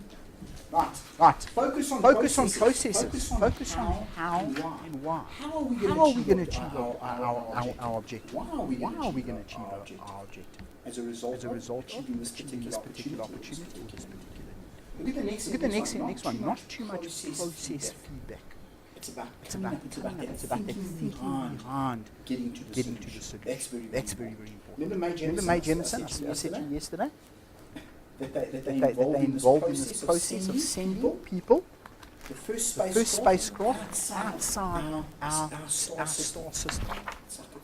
S1: Right. Focus on processes. Focus on how and why. How are we going to achieve our objective? Why are we going to achieve our objective?
S10: As a result of achieving this particular opportunity or this particular need. Look at the next one.
S1: Not too much process feedback.
S10: It's about
S1: that thinking behind getting to the solution. That's very, very important.
S10: Remember Mae Jemison?
S1: I said to you yesterday
S10: that they involved in this process of sending people the first spacecraft outside our star system.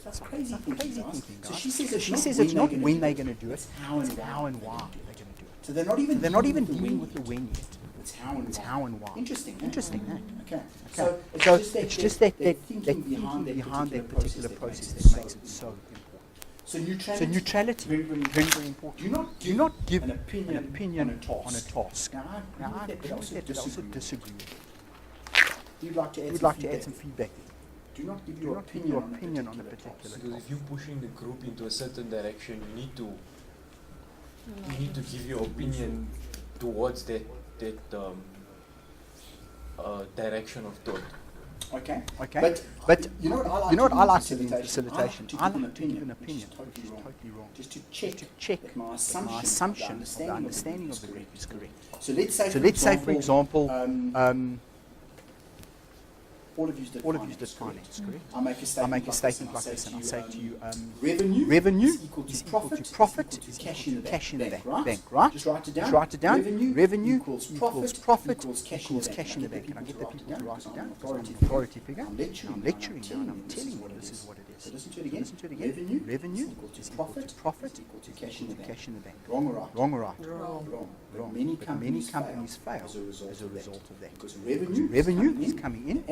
S10: That's crazy thinking, guys. So she says it's not when they're going to do it, it's how and why they're going to do it. So they're not even dealing with the when yet. It's how and why. Interesting, eh? Okay. So it's just that thinking behind that particular process that makes it so important. So neutrality, very, very important. Do not give an opinion on a task. Now, I agree with that, but I also disagree with it. You'd like to add some feedback. Do not give your opinion on a particular task.
S6: Because if you're pushing the group into a certain direction, you need to give your opinion towards that direction of thought.
S10: Okay.
S1: But
S10: you know what I like to do in facilitation?
S1: I like to give an opinion,
S10: which is totally wrong. Just to check
S1: that
S10: my
S1: assumption of the understanding of the group is correct.
S10: So let's say, for example, all of you did finance, correct? I make a statement like this, and I say to you, revenue is equal to profit is cash in the bank, right? Just write it down. Revenue equals profit equals cash in the bank. Can I get the people to write it down? Authority figure. I'm lecturing now, and I'm telling you this is what it is. So listen to it again. Revenue is equal to profit equal to cash in the bank. Wrong or right? Wrong. Many companies fail as a result of that. Because revenue is coming in.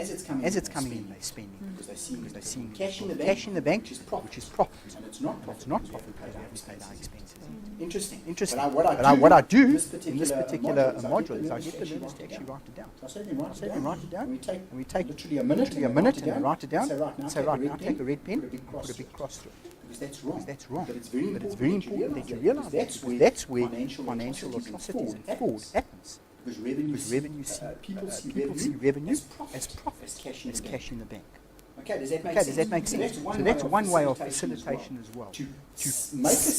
S10: As it's coming in, they're spending because they're seeing cash in the bank, which is profit. And it's not profit because we haven't paid our expenses. Interesting. But what I do in this particular module is I get the learners to actually write it down. So I say them write it down, and we take literally a minute and they write it down. Say right now, take a red pen, put a big cross through it. Because that's wrong. But it's very important that you realize that, because that's where financial atrocities and fraud happens. Because revenue, people see revenue as profit, as cash in the bank.
S1: Okay, does that make sense? So that's one way of facilitation as well. To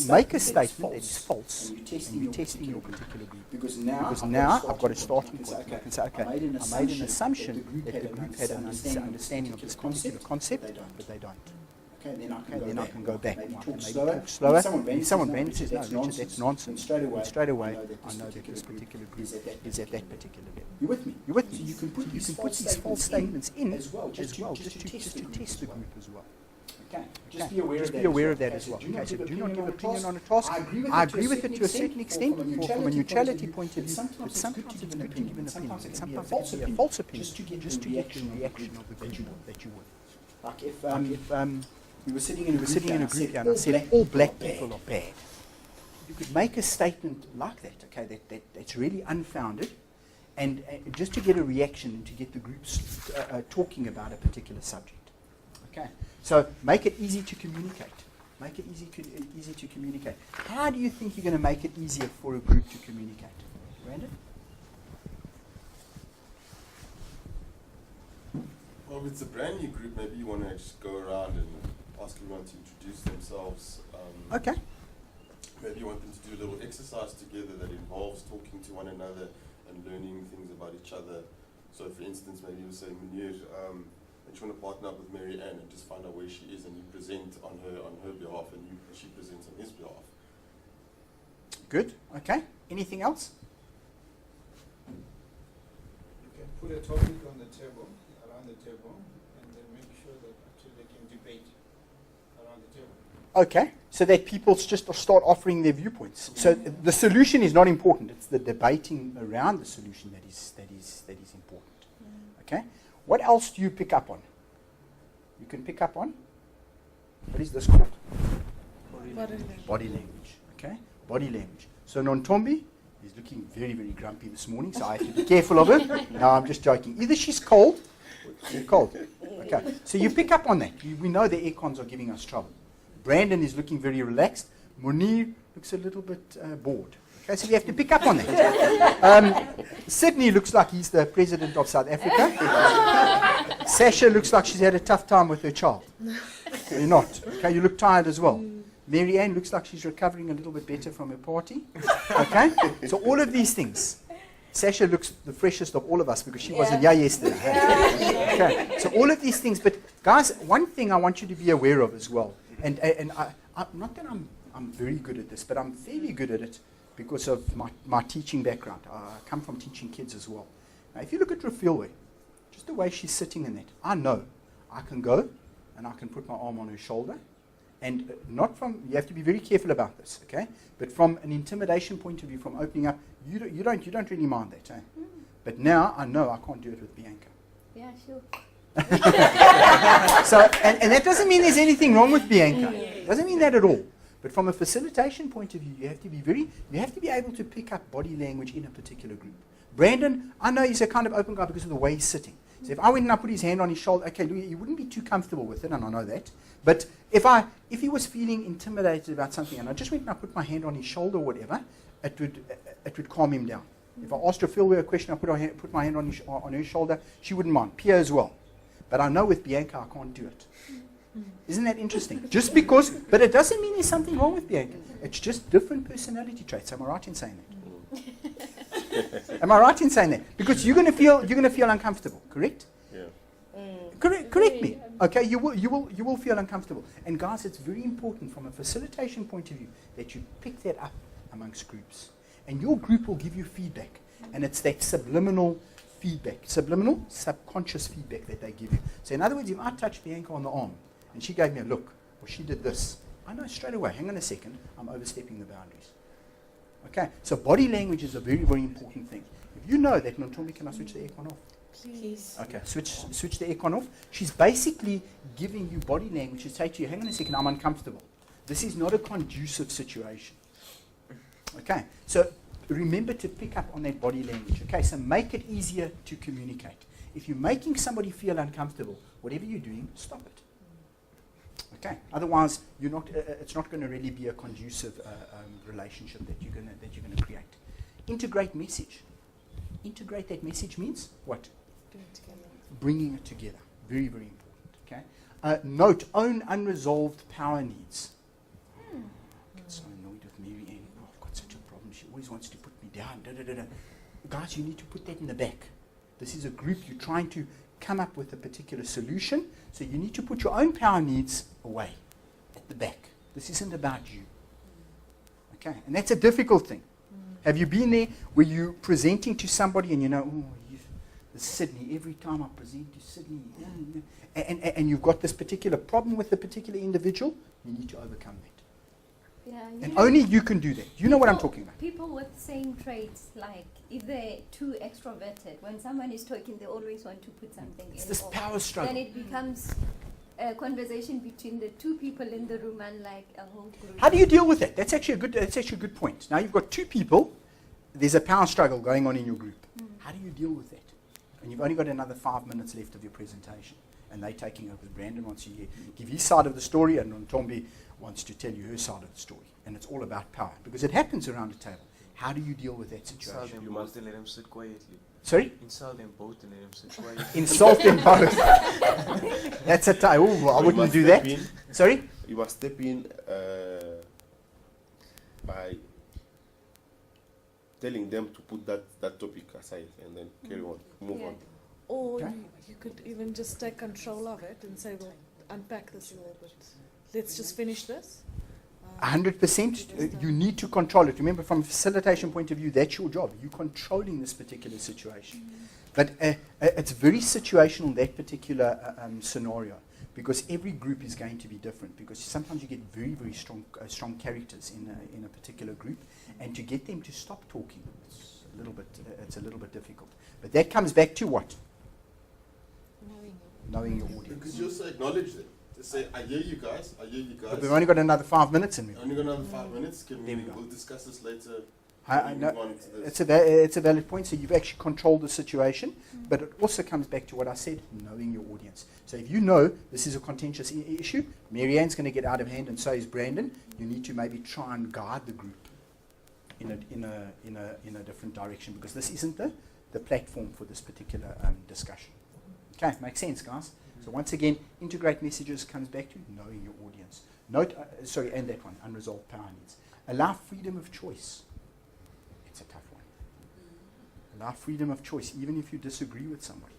S1: make a statement that is false, and you're testing your particular group. Because now I've got a starting point. I can say, okay, I made an assumption that the group had an understanding of this particular concept, but they don't. Okay, then I can go back. Maybe talk slower. If someone Brandon says, no, Richard, that's nonsense. Straight away, I know that this particular group is at that particular level. You with me? So you can put these false statements in as well, just to test the group as well. Okay. Just be aware of that as well. Okay, so do not give opinion on a task. I agree with it to a certain extent from a neutrality point of view, but sometimes it's good to give an opinion. Sometimes it can be a false opinion just to get the reaction of the group that you want. Like if we were sitting in a group here and I said all black people are bad. You could make a statement like that, okay, that's really unfounded, and just to get a reaction and to get the groups talking about a particular subject. Okay, so make it easy to communicate. Make it easy to communicate. How do you think you're going to make it easier for a group to communicate? Brandon?
S2: Well, if it's a brand new group, maybe you want to just go around and ask everyone to introduce themselves.
S1: Okay.
S2: Maybe you want them to do a little exercise together that involves talking to one another and learning things about each other. So, for instance, maybe you say, Munir, and you want to partner up with Mary Ann and just find out where she is, and you present on her behalf, and she presents on his behalf.
S1: Good. Okay. Anything else?
S10: You can put a topic on the table, around the table, and then make sure that actually they can debate around the table.
S1: Okay, so that people just start offering their viewpoints. So the solution is not important; it's the debating around the solution that is important. Okay, what else do you pick up on? You can pick up on, what is this called? Body language. Okay, body language. So Nontombi is looking very, very grumpy this morning, so I have to be careful of her. No, I'm just joking. Either she's cold, or cold. Okay, so you pick up on that. We know the aircons are giving us trouble. Brandon is looking very relaxed. Munir looks a little bit bored. Okay, so we have to pick up on that. Sydney looks like he's the president of South Africa. Sasha looks like she's had a tough time with her child. You're not. Okay, you look tired as well. Mary Ann looks like she's recovering a little bit better from her party. Okay, so all of these things. Sasha looks the freshest of all of us because she wasn't here yesterday. Okay, so all of these things. But guys, one thing I want you to be aware of as well. And not that I'm very good at this, but I'm fairly good at it because of my teaching background. I come from teaching kids as well. Now, if you look at Rafilwe, just the way she's sitting in that, I know I can go and I can put my arm on her shoulder. And not from, you have to be very careful about this, okay? But from an intimidation point of view, from opening up, you don't really mind that, eh? But now I know I can't do it with Bianca.
S8: Yeah, sure.
S1: So, and that doesn't mean there's anything wrong with Bianca. Doesn't mean that at all. But from a facilitation point of view, you have to be able to pick up body language in a particular group. Brandon, I know he's a kind of open guy because of the way he's sitting. So if I went and I put his hand on his shoulder, okay, he wouldn't be too comfortable with it, and I know that. But if he was feeling intimidated about something, and I just went and I put my hand on his shoulder or whatever, it would calm him down. If I asked Rafilwe a question, I put my hand on her shoulder, she wouldn't mind. Pia as well. But I know with Bianca I can't do it. Isn't that interesting? Just because, but it doesn't mean there's something wrong with Bianca. It's just different personality traits. Am I right in saying that? Am I right in saying that? Because you're going to feel uncomfortable, correct?
S5: Yeah.
S1: Correct me. Okay, you will feel uncomfortable. And guys, it's very important from a facilitation point of view that you pick that up amongst groups. And your group will give you feedback. And it's that subliminal feedback, subconscious feedback that they give you. So in other words, if I touched Bianca on the arm and she gave me a look, or she did this, I know straight away, hang on a second, I'm overstepping the boundaries. Okay, so body language is a very, very important thing. If you know that, Nontombi, can I switch the aircon off?
S3: Please.
S1: Okay, switch the aircon off. She's basically giving you body language to say to you, hang on a second, I'm uncomfortable. This is not a conducive situation. Okay, so remember to pick up on that body language. Okay, so make it easier to communicate. If you're making somebody feel uncomfortable, whatever you're doing, stop it. Okay, otherwise it's not going to really be a conducive relationship that you're going to create. Integrate message. Integrate that message means what?
S3: Bring it together.
S1: Bringing it together. Very, very important. Okay. Note own unresolved power needs. I'm so annoyed with Mary Ann. Oh, I've got such a problem. She always wants to put me down. Da, da, da, da. Guys, you need to put that in the back. This is a group. You're trying to come up with a particular solution. So you need to put your own power needs away at the back. This isn't about you. Okay. And that's a difficult thing. Have you been there where you're presenting to somebody and you know, oh, Sydney, every time I present to Sydney, and you've got this particular problem with a particular individual, you need to overcome that.
S8: Yeah,
S1: And only you can do that. You know what I'm talking about.
S8: People with same traits, like if they're too extroverted, when someone is talking, they always want to put something
S1: It's
S8: in.
S1: this
S8: or
S1: power struggle.
S8: then it becomes a conversation between the two people in the room, unlike a whole group.
S1: How do you deal with that? That's actually a good point. Now you've got two people, there's a power struggle going on in your group. How do you deal with that? And you've only got another 5 minutes left of your presentation. And they're taking over. Brandon wants to give his side of the story, and Ntombi wants to tell you her side of the story. And it's all about power. Because it happens around a table. How do you deal with that
S6: Insult
S1: situation?
S6: them both and let them sit quietly.
S1: Sorry?
S6: Insult them both and let them sit quietly.
S1: Insult them both. That's a tie. Oh, I wouldn't do that. Sorry?
S5: You must step in by telling them to put that topic aside and then carry on, move on.
S11: Or
S1: Okay.
S11: you could even just take control of it and say, well, unpack this a little bit. Let's just finish this.
S1: 100%. You need to control it. Remember, from a facilitation point of view, that's your job. You're controlling this particular situation. But it's very situational, that particular scenario, because every group is going to be different. Because sometimes you get very, very strong characters in a particular group, and to get them to stop talking, it's a little bit difficult. But that comes back to what? Knowing your audience.
S2: Because you also acknowledge them. Just say, I hear you guys,
S1: But we've only got another 5 minutes in me.
S2: Only got another 5 minutes.
S1: There we go.
S2: We'll discuss this later.
S1: I
S2: Move
S1: know
S2: on to this.
S1: it's a valid point. So you've actually controlled the situation, but it also comes back to what I said: knowing your audience. So if you know this is a contentious issue, Marianne's going to get out of hand, and so is Brandon. You need to maybe try and guide the group in a different direction, because this isn't the platform for this particular discussion. Okay, makes sense, guys. So once again, integrate messages comes back to knowing your audience. Note, and that one, unresolved power needs. Allow freedom of choice. It's a tough one. Allow freedom of choice, even if you disagree with somebody.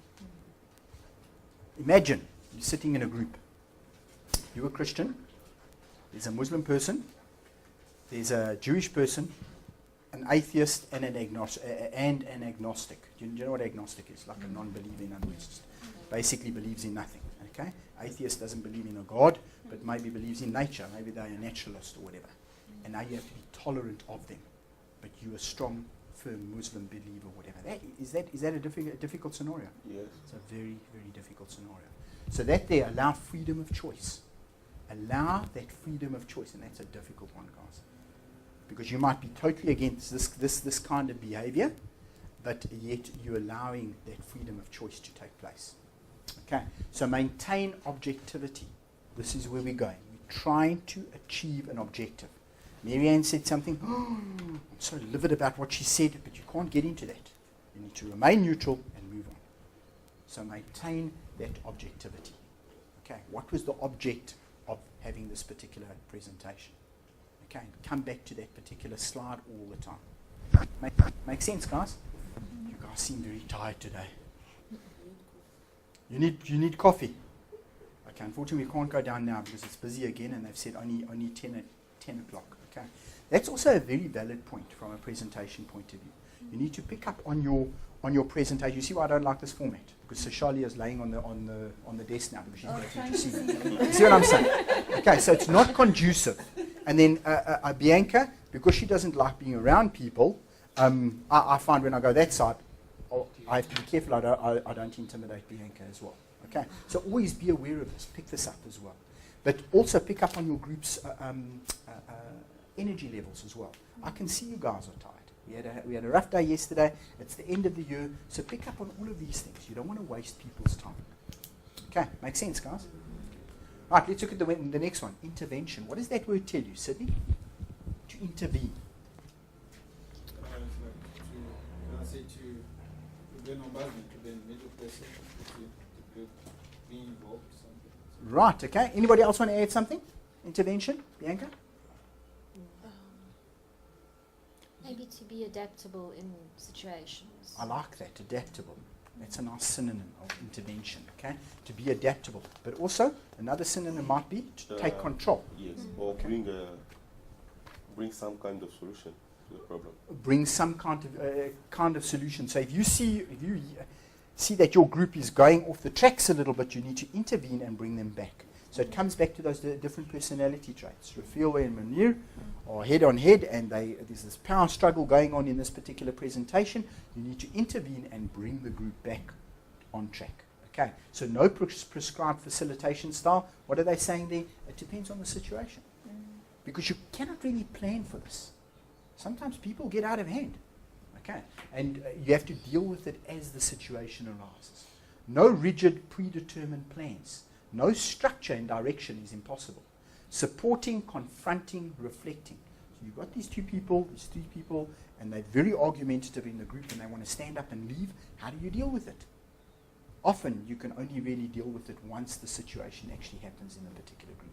S1: Imagine you're sitting in a group. You're a Christian. There's a Muslim person. There's a Jewish person, an atheist, and an agnostic. Do you know what agnostic is? Like a non-believer, in other words. Basically believes in nothing. Okay? Atheist doesn't believe in a God, but maybe believes in nature. Maybe they're a naturalist or whatever. And now you have to be tolerant of them. But you're a strong, firm Muslim believer, whatever. Is that a difficult scenario?
S5: Yes.
S1: It's a very, very difficult scenario. So that there, allow freedom of choice. Allow that freedom of choice, and that's a difficult one, guys. Because you might be totally against this kind of behavior, but yet you're allowing that freedom of choice to take place. Okay, so maintain objectivity. This is where we're going. We're trying to achieve an objective. Marianne said something, I'm so livid about what she said, but you can't get into that. You need to remain neutral and move on. So maintain that objectivity. Okay, what was the object of having this particular presentation? Okay, come back to that particular slide all the time. Make sense, guys? You guys seem very tired today. You need coffee. Okay, unfortunately we can't go down now because it's busy again, and they've said only 10 o'clock. Okay, that's also a very valid point from a presentation point of view. You need to pick up on your presentation. You see why I don't like this format? Because Shali is laying on the desk now because she's waiting to see me. You see what I'm saying? Okay, so it's not conducive. And then Bianca, because she doesn't like being around people, I find when I go that side, I have to be careful I don't intimidate Bianca as well. Okay, so always be aware of this. Pick this up as well. But also pick up on your group's energy levels as well. I can see you guys are tired. We had a rough day yesterday. It's the end of the year. So pick up on all of these things. You don't want to waste people's time. Okay, makes sense, guys? All right, let's look at the next one. Intervention. What does that word tell you, Sydney? To intervene.
S10: To be an ombudsman, to be a middle person, to be involved, something.
S1: Right, okay. Anybody else want to add something? Intervention? Bianca?
S7: Maybe to be adaptable in situations.
S1: I like that, adaptable. That's a nice synonym of intervention, okay? To be adaptable. But also, another synonym might be to take control.
S5: Yes, or bring some kind of solution to the problem.
S1: Bring some kind of solution. So if you see that your group is going off the tracks a little bit, you need to intervene and bring them back. So it comes back to those different personality traits. Rafielwe and Munir are head on head, and there's this power struggle going on in this particular presentation. You need to intervene and bring the group back on track. Okay, so no prescribed facilitation style. What are they saying there? It depends on the situation. Because you cannot really plan for this. Sometimes people get out of hand. Okay, and you have to deal with it as the situation arises. No rigid, predetermined plans. No structure and direction is impossible. Supporting, confronting, reflecting. So you've got these three people, and they're very argumentative in the group, and they want to stand up and leave. How do you deal with it? Often you can only really deal with it once the situation actually happens in a particular group.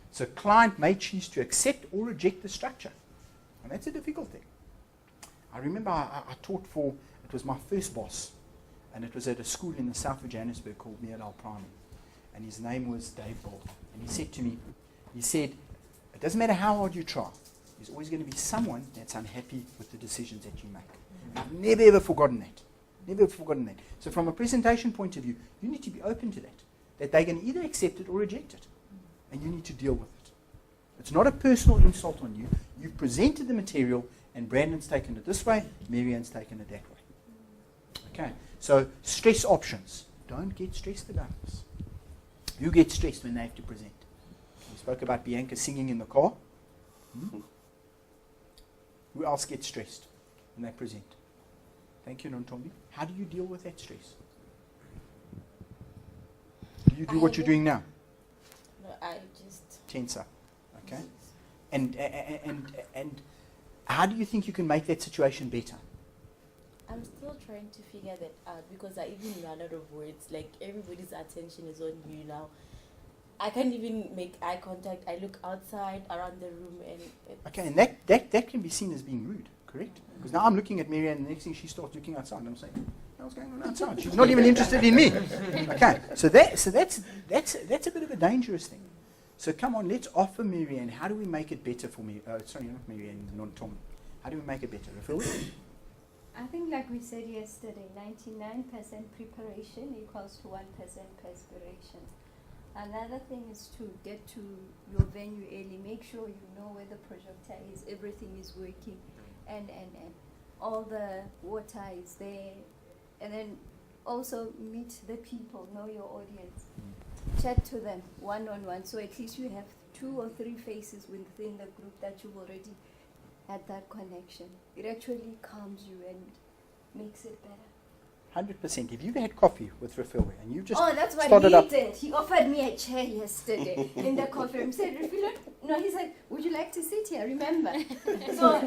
S1: So client may choose to accept or reject the structure. And that's a difficult thing. I remember I taught for, it was my first boss, and it was at a school in the south of Johannesburg called Meerdal Primary. And his name was Dave Bold. And he said to me, it doesn't matter how hard you try, there's always going to be someone that's unhappy with the decisions that you make. And I've never ever forgotten that. Never ever forgotten that. So from a presentation point of view, you need to be open to that they're going to either accept it or reject it. And you need to deal with it. It's not a personal insult on you. You've presented the material, and Brandon's taken it this way, Marianne's taken it that way. Okay, so stress options. Don't get stressed about this. You get stressed when they have to present. We spoke about Bianca singing in the car. Who else gets stressed when they present? Thank you, Nontombi. How do you deal with that stress? Do you do what you're doing now?
S3: No, I just
S1: Tense up. Okay. And how do you think you can make that situation better?
S3: I'm still trying to figure that out because I even run out of words. Like everybody's attention is on you now. I can't even make eye contact. I look outside around the room and
S1: Okay, and that can be seen as being rude, correct? Because now I'm looking at Marianne, and the next thing she starts looking outside, and I'm saying, what's going on outside? She's not even interested in me. Okay, so that's a bit of a dangerous thing. So come on, let's offer Marianne. How do we make it better for me? Sorry, not Marianne, not Tom. How do we make it better? Rafielwe?
S8: I think like we said yesterday, 99% preparation equals to 1% perspiration. Another thing is to get to your venue early. Make sure you know where the projector is, everything is working, and all the water is there. And then also meet the people, know your audience. Chat to them one-on-one, so at least you have 2 or 3 faces within the group that you've already had that connection. It actually calms you and makes it better.
S1: 100%. If you've had coffee with Rafielwe and you've just
S8: that's what
S1: started
S8: he
S1: up,
S8: did. He offered me a chair yesterday in the coffee room. He said, he said, would you like to sit here? Remember? So,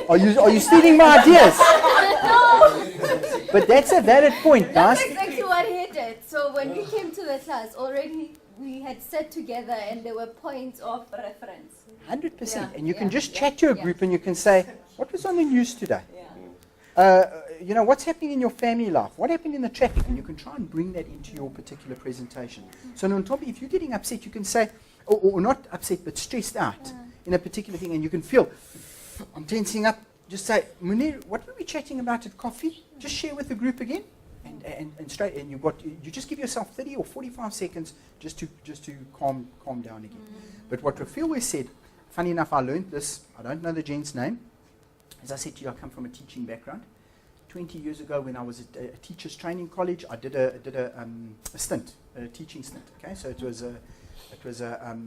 S1: are you stealing my ideas? But that's a valid point, guys.
S8: that's exactly what he did. So when we came to the class, already we had sat together and there were points of reference.
S1: 100%.
S8: Yeah,
S1: And you can
S8: yeah,
S1: just
S8: yeah,
S1: chat to a
S8: yeah.
S1: group and you can say, what was on the news today? What's happening in your family life? What happened in the traffic? And you can try and bring that into your particular presentation. So on top, if you're getting upset, you can say, or not upset, but stressed out in a particular thing, and you can feel, I'm tensing up. Just say, Munir, what were we chatting about at coffee? Just share with the group again. And straight, and you just give yourself 30 or 45 seconds just to calm down again. But what Rafielwe said, funny enough, I learned this. I don't know the gent's name. As I said to you, I come from a teaching background. 20 years ago, when I was at a teachers training college, I did a stint, a teaching stint. Okay, so it was a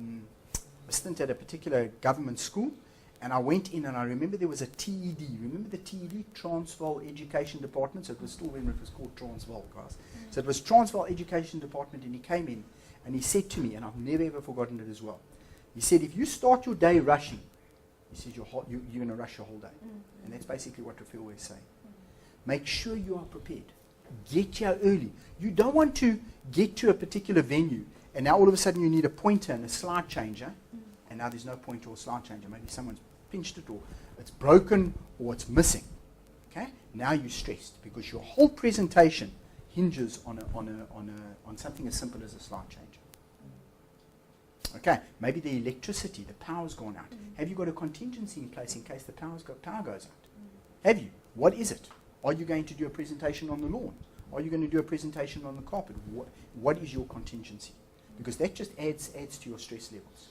S1: stint at a particular government school. And I went in and I remember there was a TED. Remember the TED? Transvaal Education Department. So it was still when it was called Transvaal, guys. So it was Transvaal Education Department, and he came in and he said to me, and I've never ever forgotten it as well. He said, if you start your day rushing, he says you're going to rush your whole day. And that's basically what Rafielwe is saying. Make sure you are prepared. Get here early. You don't want to get to a particular venue And now all of a sudden you need a pointer and a slide changer, and now there's no pointer or slide changer. Maybe someone's pinched it, or it's broken, or it's missing. Okay? Now you're stressed because your whole presentation hinges on something as simple as a slide changer. Okay, maybe the electricity, the power's gone out. Have you got a contingency in place in case the power goes out? Have you? What is it? Are you going to do a presentation on the lawn? Are you going to do a presentation on the carpet? What is your contingency? Because that just adds to your stress levels.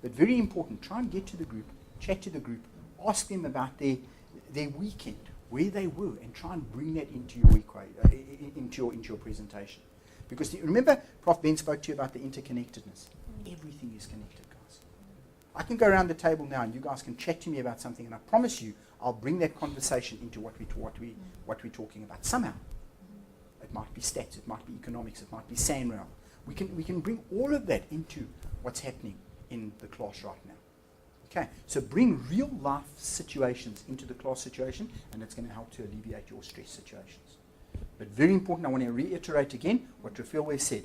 S1: But very important, try and get to the group, chat to the group, ask them about their weekend, where they were, and try and bring that into your presentation. Because remember, Prof. Ben spoke to you about the interconnectedness. Everything is connected, guys. I can go around the table now, and you guys can chat to me about something, and I promise you, I'll bring that conversation into what we're talking about somehow. It might be stats, it might be economics, it might be SANRAL. We can bring all of that into what's happening in the class right now. Okay, so bring real life situations into the class situation, and it's going to help to alleviate your stress situations. But very important, I want to reiterate again what Rafael said.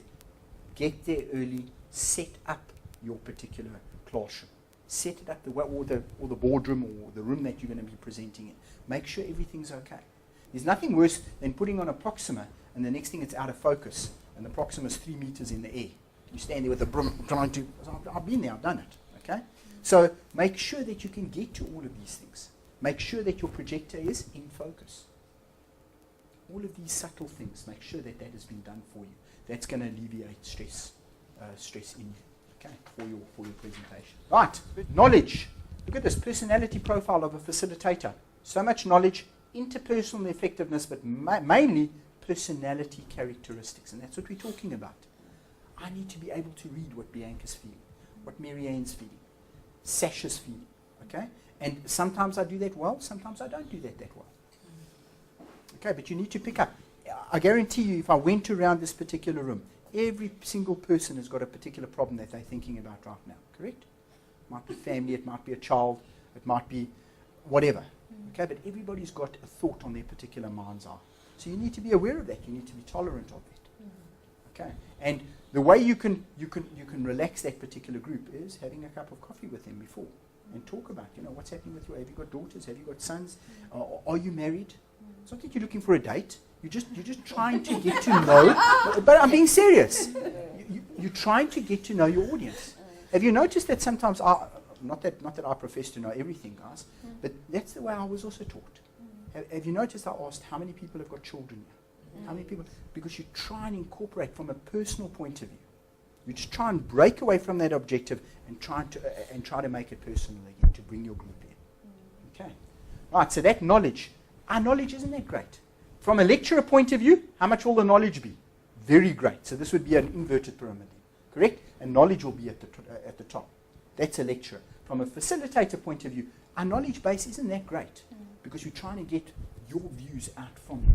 S1: Get there early, set up your particular classroom. Set it up or the boardroom or the room that you're going to be presenting in. Make sure everything's okay. There's nothing worse than putting on a Proxima and the next thing it's out of focus and the Proxima's 3 meters in the air. You stand there with a broom trying to... I've been there, I've done it. Okay? So make sure that you can get to all of these things. Make sure that your projector is in focus. All of these subtle things, make sure that has been done for you. That's going to alleviate stress in you. Okay, for your presentation. Right, knowledge. Look at this personality profile of a facilitator. So much knowledge, interpersonal effectiveness, but mainly personality characteristics. And that's what we're talking about. I need to be able to read what Bianca's feeling, what Marianne's feeling, Sasha's feeling. Okay? And sometimes I do that well, sometimes I don't do that well. Okay, but you need to pick up. I guarantee you, if I went around this particular room, every single person has got a particular problem that they're thinking about right now, correct? It might be family, it might be a child, it might be whatever. Okay, but everybody's got a thought on their particular mind's eye. So you need to be aware of that. You need to be tolerant of that. Okay, and the way you can relax that particular group is having a cup of coffee with them before and talk about, what's happening with you. Have you got daughters? Have you got sons? Are you married? It's not that you're looking for a date. You're just trying to get to know. But I'm being serious. You're trying to get to know your audience. Have you noticed that sometimes not that I profess to know everything, guys, but that's the way I was also taught. Have you noticed I asked how many people have got children here? How many people? Because you try and incorporate from a personal point of view. You just try and break away from that objective and try to make it personal again to bring your group in. Okay. Right. So that knowledge, our knowledge isn't that great. From a lecturer point of view, how much will the knowledge be? Very great. So this would be an inverted pyramid, correct? And knowledge will be at the top. That's a lecturer. From a facilitator point of view, our knowledge base isn't that great because we're trying to get your views out from you.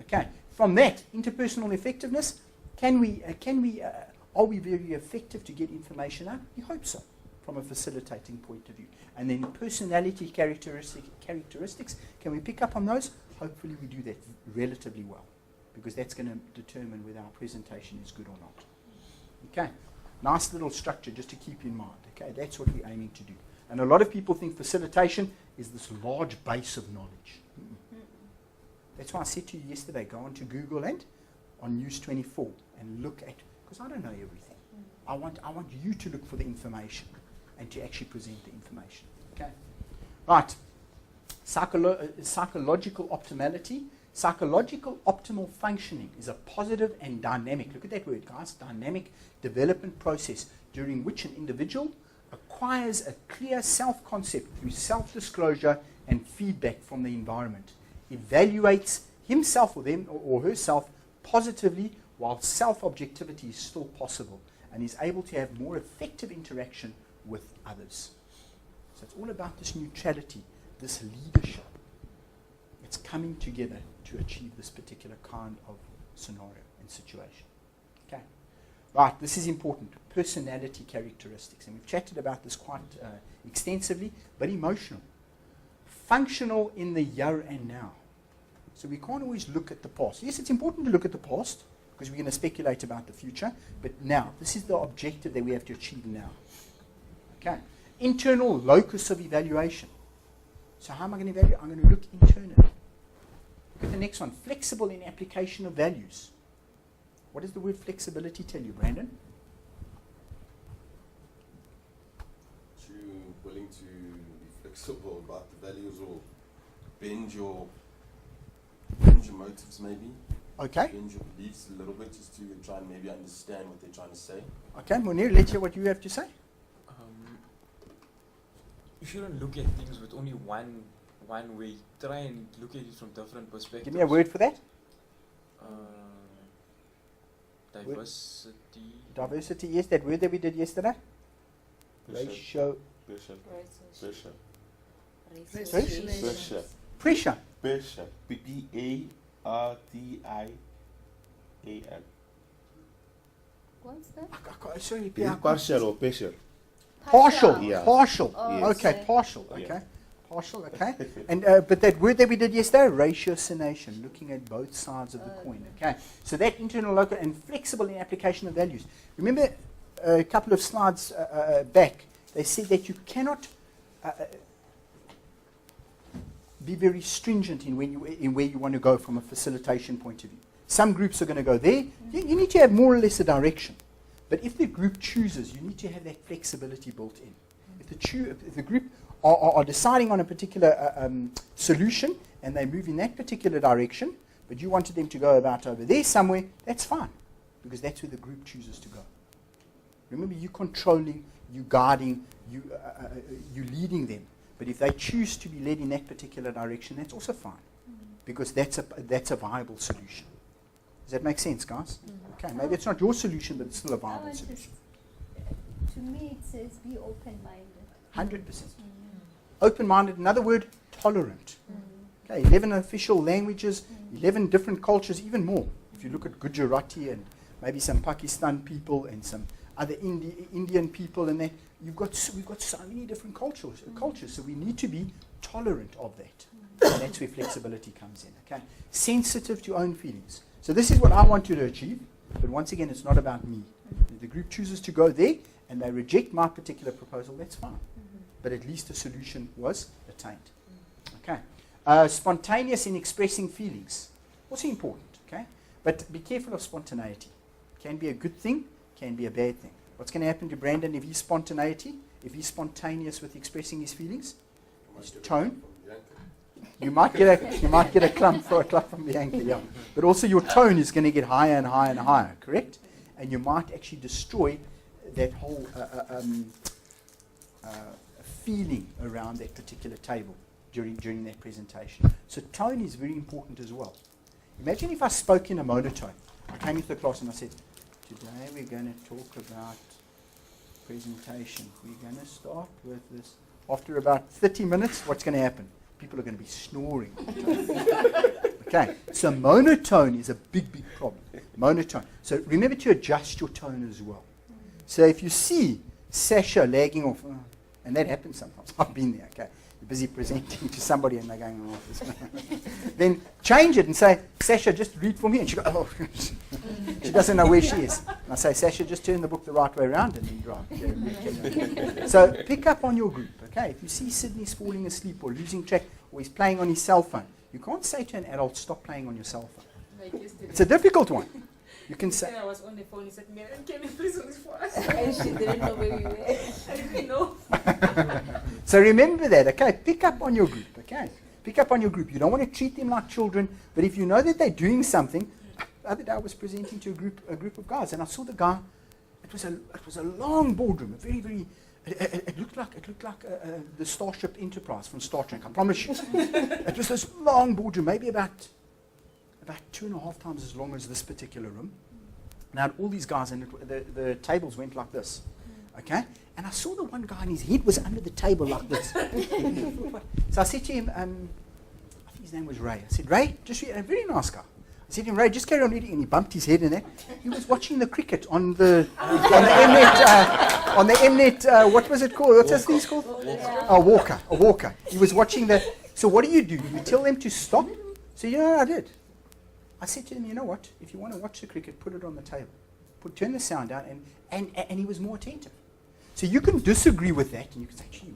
S1: Okay. From that, interpersonal effectiveness, are we very effective to get information out? We hope so, from a facilitating point of view. And then personality characteristics, can we pick up on those? Hopefully we do that relatively well, because that's going to determine whether our presentation is good or not. Okay, nice little structure just to keep in mind. Okay, that's what we're aiming to do. And a lot of people think facilitation is this large base of knowledge. That's why I said to you yesterday, go onto Google and on News 24 and look at, because I don't know everything. I want you to look for the information and to actually present the information. Okay, right. Psychological optimality. Psychological optimal functioning is a positive and dynamic, look at that word, guys, dynamic development process during which an individual acquires a clear self-concept through self-disclosure and feedback from the environment, evaluates himself or them or herself positively while self-objectivity is still possible, and is able to have more effective interaction with others. So it's all about this neutrality, this leadership. It's coming together to achieve this particular kind of scenario and situation. Okay. Right, this is important. Personality characteristics. And we've chatted about this quite extensively, but emotional. Functional in the here and now. So we can't always look at the past. Yes, it's important to look at the past, because we're going to speculate about the future. But now, this is the objective that we have to achieve now. Okay. Internal locus of evaluation. So how am I going to evaluate? I'm going to look internally. Look at the next one. Flexible in application of values. What does the word flexibility tell you, Brandon?
S2: You're willing to be flexible about the values or bend your motives maybe.
S1: Okay.
S2: Bend your beliefs a little bit just to try and maybe understand what they're trying to say.
S1: Okay, Munir, let's hear what you have to say.
S6: You shouldn't look at things with only one way. Try and look at it from different perspectives.
S1: Give me a word for that.
S6: Diversity.
S1: Diversity, yes, that word that we did yesterday.
S5: Pressure.
S1: Ratio.
S5: Pressure.
S11: Facilitation.
S1: Pressure.
S5: Pressure. P-A-R-T-I-A-N.
S8: What's that?
S1: Sorry,
S5: Is it partial or pressure?
S1: partial.
S5: Yeah.
S1: Partial.
S8: Oh,
S5: Yes.
S1: Okay,
S8: okay.
S1: partial.
S5: Yeah.
S1: Okay. Partial, okay. And but that word that we did yesterday, ratiocination, looking at both sides of the coin. Okay. So that internal local and flexible in application of values. Remember a couple of slides back, they said that you cannot be very stringent in where you want to go from a facilitation point of view. Some groups are going to go there. You need to have more or less a direction. But if the group chooses, you need to have that flexibility built in. If the group are deciding on a particular solution and they move in that particular direction, but you wanted them to go about over there somewhere, that's fine, because that's where the group chooses to go. Remember, you controlling, you guiding, you leading them. But if they choose to be led in that particular direction, that's also fine, because that's a viable solution. Does that make sense, guys? Okay, maybe it's not your solution, but it's still a viable solution.
S8: To me, it says be open-minded.
S1: 100%. Open-minded, another word, tolerant. Okay, 11 official languages, 11 different cultures, even more. If you look at Gujarati and maybe some Pakistan people and some other Indian people and that, we've got so many different cultures, so we need to be tolerant of that. And that's where flexibility comes in. Okay, sensitive to own feelings. So this is what I want you to achieve, but once again, it's not about me. If the group chooses to go there and they reject my particular proposal, that's fine. But at least a solution was attained. Okay. Spontaneous in expressing feelings. Also important, okay? But be careful of spontaneity. Can be a good thing, can be a bad thing. What's going to happen to Brandon if he's spontaneous with expressing his feelings? His tone. You might get a clump from the anchor, yeah. But also your tone is going to get higher and higher and higher, correct? And you might actually destroy that whole feeling around that particular table during that presentation. So tone is very important as well. Imagine if I spoke in a monotone. I came into the class and I said, today we're going to talk about presentation. We're going to start with this. After about 30 minutes, what's going to happen? People are going to be snoring. Okay, so monotone is a big, big problem. Monotone. So remember to adjust your tone as well. So if you see Sasha lagging off, and that happens sometimes, I've been there, okay. You're busy presenting to somebody and they're going, oh, this then change it and say, Sasha, just read for me. And she goes, oh, she doesn't know where she is. And I say, Sasha, just turn the book the right way around and then drive. So pick up on your group, okay. If you see Sydney's falling asleep or losing track or he's playing on his cell phone, you can't say to an adult, stop playing on your cell phone.
S9: Like yesterday.
S1: It's a difficult one. You can say.
S9: I was on the phone, he said, Miriam, can you please do this for us?
S3: And she didn't know where we were.
S9: I didn't know.
S1: So remember that, okay? Pick up on your group, okay? Pick up on your group. You don't want to treat them like children, but if you know that they're doing something, the other day I was presenting to a group of guys, and I saw the guy. It was a long boardroom, a very, very. It looked like the Starship Enterprise from Star Trek. I promise you. It was this long boardroom, maybe about 2.5 times as long as this particular room. Now all these guys, and the tables went like this, okay? And I saw the one guy, and his head was under the table like this. So I said to him, I think his name was Ray. I said, Ray, just read, a very nice guy. I said to him, Ray, just carry on reading, and he bumped his head in that. He was watching the cricket on the Mnet. What was it called? What's this thing called? A walker. He was watching the. So what do? You tell them to stop. So you know what I did? I said to them, you know what? If you want to watch the cricket, put it on the table. Turn the sound down, and he was more attentive. So you can disagree with that, and you can say, gee,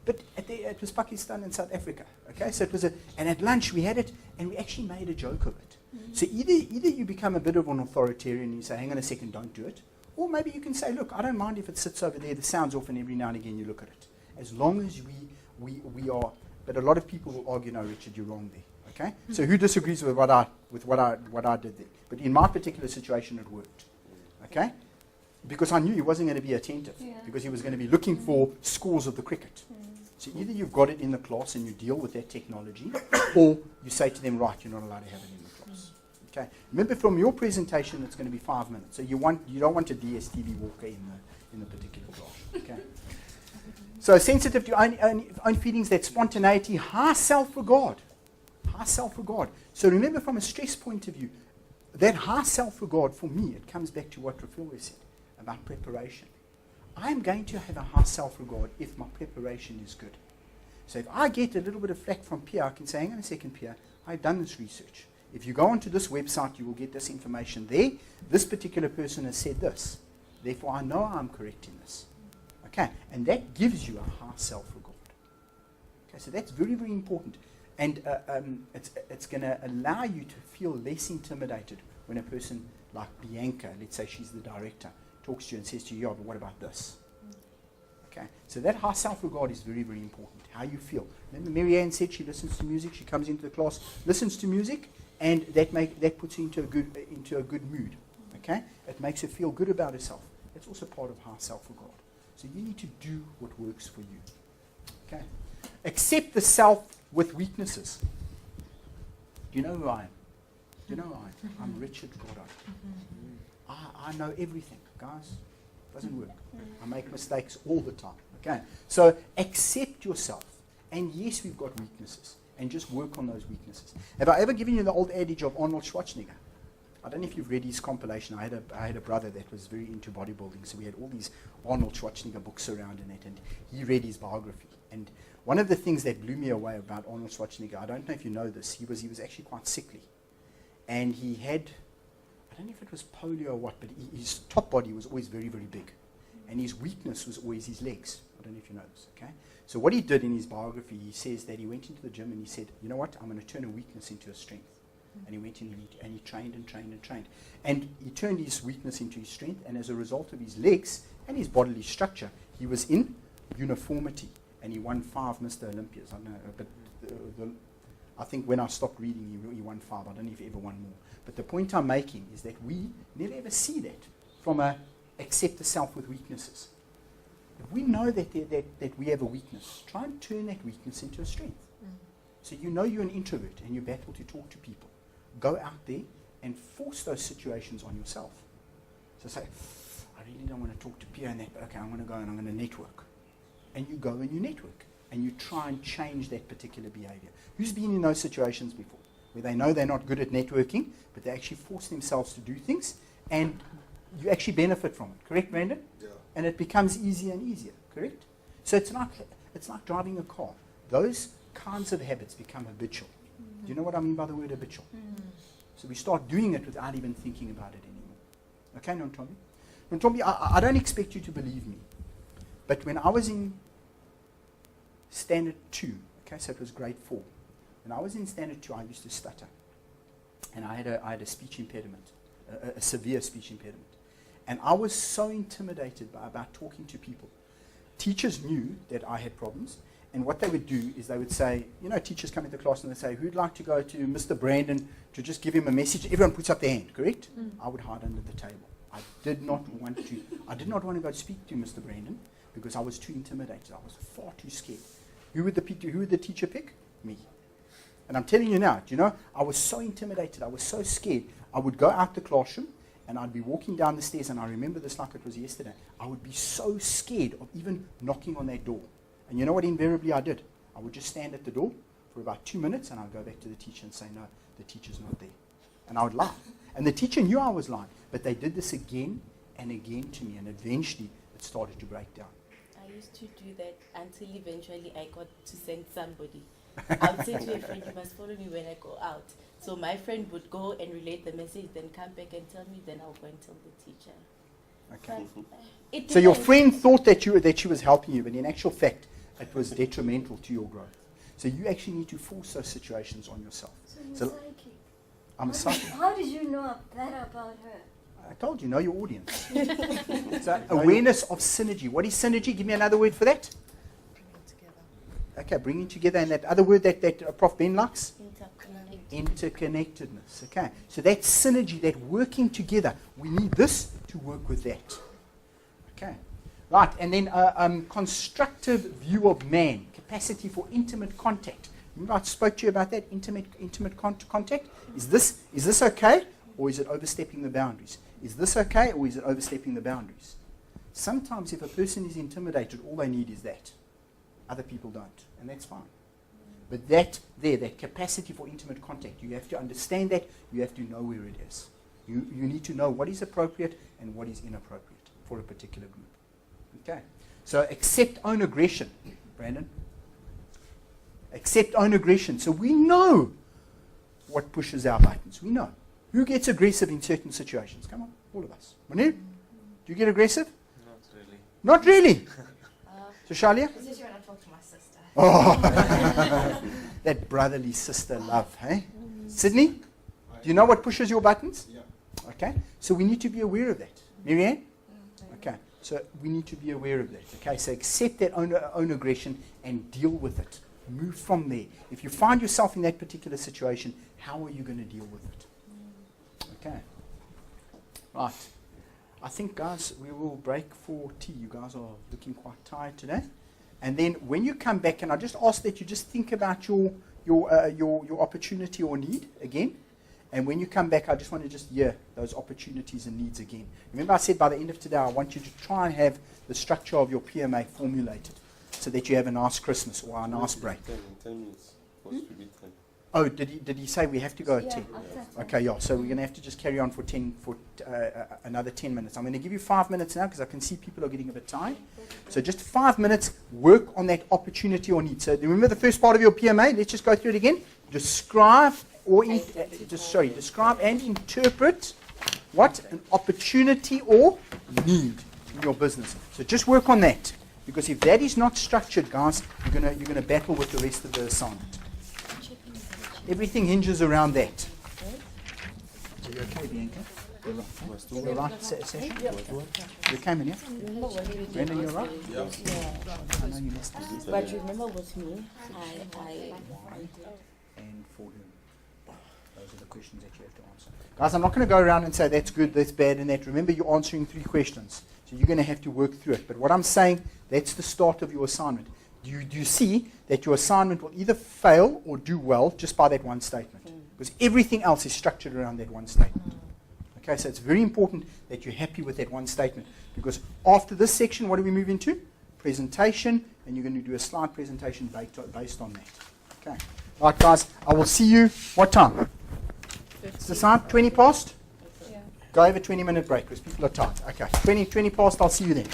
S1: but it was Pakistan and South Africa. Okay, so it was and at lunch we had it, and we actually made a joke of it. So either you become a bit of an authoritarian and you say, hang on a second, don't do it. Or maybe you can say, look, I don't mind if it sits over there, the sound's off, and every now and again you look at it. As long as we are, but a lot of people will argue, no, Richard, you're wrong there. Okay? So who disagrees with what I did there? But in my particular situation, it worked. Okay? Because I knew he wasn't going to be attentive. Because he was going to be looking for scores of the cricket. So either you've got it in the class and you deal with that technology, or you say to them, right, you're not allowed to have it in the class. Okay? Remember, from your presentation, it's going to be 5 minutes. So you don't want a DSTV walker in the particular class. Okay? So sensitive to own feelings, that spontaneity, high self-regard. High self-regard. So remember, from a stress point of view, that high self-regard, for me, it comes back to what Rafael said about preparation. I am going to have a high self-regard if my preparation is good. So if I get a little bit of flack from Pierre, I can say, hang on a second, Pierre, I've done this research. If you go onto this website, you will get this information there. This particular person has said this. Therefore, I know I'm correct in this. Okay, and that gives you a high self-regard. Okay, so that's very, very important. And it's going to allow you to feel less intimidated when a person like Bianca, let's say she's the director, talks to you and says to you, yeah, but what about this? Okay, so that high self-regard is very, very important, how you feel. Remember Marianne said she listens to music, she comes into the class, listens to music, and that puts her into a good mood. Okay, it makes her feel good about herself. That's also part of high self-regard. So you need to do what works for you. Okay, accept the self with weaknesses. Do you know who I am? Do you know who I am? I'm Richard Goddard. I know everything, guys. It doesn't work. I make mistakes all the time. Okay, so accept yourself. And yes, we've got weaknesses. And just work on those weaknesses. Have I ever given you the old adage of Arnold Schwarzenegger? I don't know if you've read his compilation. I had a brother that was very into bodybuilding, so we had all these Arnold Schwarzenegger books around in it, and he read his biography. And one of the things that blew me away about Arnold Schwarzenegger, I don't know if you know this, he was actually quite sickly. And he had, I don't know if it was polio or what, but his top body was always very, very big. And his weakness was always his legs. I don't know if you know this, okay? So what he did in his biography, he says that he went into the gym and he said, you know what, I'm going to turn a weakness into a strength. And he went in and he trained and trained and trained. And he turned his weakness into his strength, and as a result of his legs and his bodily structure, he was in uniformity. And he won 5 Mr. Olympias. I don't know, but I think when I stopped reading, he won 5. I don't know if he ever won more. But the point I'm making is that we never ever see that from a accept the self with weaknesses. If we know that we have a weakness, try and turn that weakness into a strength. So you know you're an introvert and you battle to talk to people. Go out there and force those situations on yourself. So say, I really don't want to talk to Pierre and that, but okay, I'm going to go and I'm going to network. And you go and you network. And you try and change that particular behavior. Who's been in those situations before? Where they know they're not good at networking, but they actually force themselves to do things, and you actually benefit from it. Correct, Brandon?
S2: Yeah.
S1: And it becomes easier and easier. Correct? So it's like driving a car. Those kinds of habits become habitual. Do you know what I mean by the word habitual? So we start doing it without even thinking about it anymore. Okay, Nontombi? Nontombi, I don't expect you to believe me. But when I was in Standard 2, okay, so it was grade 4. When I was in Standard 2, I used to stutter. And I had a speech impediment, a severe speech impediment. And I was so intimidated about talking to people. Teachers knew that I had problems. And what they would do is they would say, you know, teachers come into class and they say, who'd like to go to Mr. Brandon to just give him a message? Everyone puts up their hand, correct? I would hide under the table. I did not want to go speak to Mr. Brandon because I was too intimidated. I was far too scared. Who would the teacher pick? Me. And I'm telling you now, do you know, I was so intimidated. I was so scared. I would go out the classroom and I'd be walking down the stairs, and I remember this like it was yesterday. I would be so scared of even knocking on that door. And you know what invariably I did? I would just stand at the door for about 2 minutes, and I'd go back to the teacher and say, no, the teacher's not there. And I would lie. And the teacher knew I was lying, but they did this again and again to me, and eventually it started to break down.
S3: I used to do that until eventually I got to send somebody. I'll say to a friend, you must follow me when I go out. So my friend would go and relate the message, then come back and tell me, then I'll go and tell the teacher.
S1: Okay.
S3: But, it
S1: So your
S3: depends.
S1: friend thought that she was helping you, but in actual fact, it was detrimental to your growth. So you actually need to force those situations on yourself.
S8: So you're
S1: So-
S8: psychic.
S1: I'm a psychic.
S8: How did you know that about her?
S1: I told you, know your audience. So awareness of synergy. What is synergy? Give me another word for that.
S11: Bring it together.
S1: Okay, bringing together, and that other word that Prof. Ben likes?
S3: Interconnected.
S1: Interconnectedness. Okay, so that synergy, that working together. We need this to work with that. Okay, right, and then constructive view of man, capacity for intimate contact. Remember I spoke to you about that, intimate contact? Is this okay, or is it overstepping the boundaries? Is this okay, or is it overstepping the boundaries? Sometimes if a person is intimidated, all they need is that. Other people don't, and that's fine. But that capacity for intimate contact, you have to understand that, you have to know where it is. You need to know what is appropriate and what is inappropriate for a particular group. Okay, so accept own aggression, Brandon. Accept own aggression. So we know what pushes our buttons. We know. Who gets aggressive in certain situations? Come on, all of us. Manu, do you get aggressive?
S6: Not really.
S1: Not really. So Shalia?
S4: Especially when I talk to my sister.
S1: Oh, that brotherly sister love, hey? Sydney, do you know what pushes your buttons?
S10: Yeah.
S1: Okay, so we need to be aware of that. Marianne? Okay, so we need to be aware of that. Okay, so accept that own aggression and deal with it. Move from there. If you find yourself in that particular situation, how are you going to deal with it? Okay. Right. I think, guys, we will break for tea. You guys are looking quite tired today. And then when you come back, and I just ask that you just think about your opportunity or need again. And when you come back, I just want to just hear those opportunities and needs again. Remember I said by the end of today, I want you to try and have the structure of your PMA formulated so that you have a nice Christmas or a nice break.
S5: 10 minutes. Supposed to be 10.
S1: Oh, did he say we have to go at 10?
S8: after
S1: Okay, yeah, so we're going to have to just carry on for another 10 minutes. I'm going to give you 5 minutes now because I can see people are getting a bit tired. So just 5 minutes, work on that opportunity or need. So remember the first part of your PMA? Let's just go through it again. Describe and interpret what? An opportunity or need in your business. So just work on that. Because if that is not structured, guys, you're gonna battle with the rest of the assignment. Everything hinges around that. Are you okay, Bianca? You're right, Sasha? You came in, yeah? Brandon, you're right?
S3: Yeah.
S1: I know you missed it.
S3: But remember with me, I
S1: And for whom? Those are the questions that you have to answer. Guys, I'm not going to go around and say that's good, that's bad, and that. Remember, you're answering 3 questions. So you're going to have to work through it. But what I'm saying, that's the start of your assignment. Do you see that your assignment will either fail or do well just by that one statement? Because everything else is structured around that one statement. Okay, so it's very important that you're happy with that one statement. Because after this section, what do we move into? Presentation, and you're going to do a slide presentation based on that. Okay. All right, guys, I will see you, what time? It's the time, 20 past?
S11: Yeah.
S1: Go over 20-minute break because people are tired. Okay, 20 past, I'll see you then.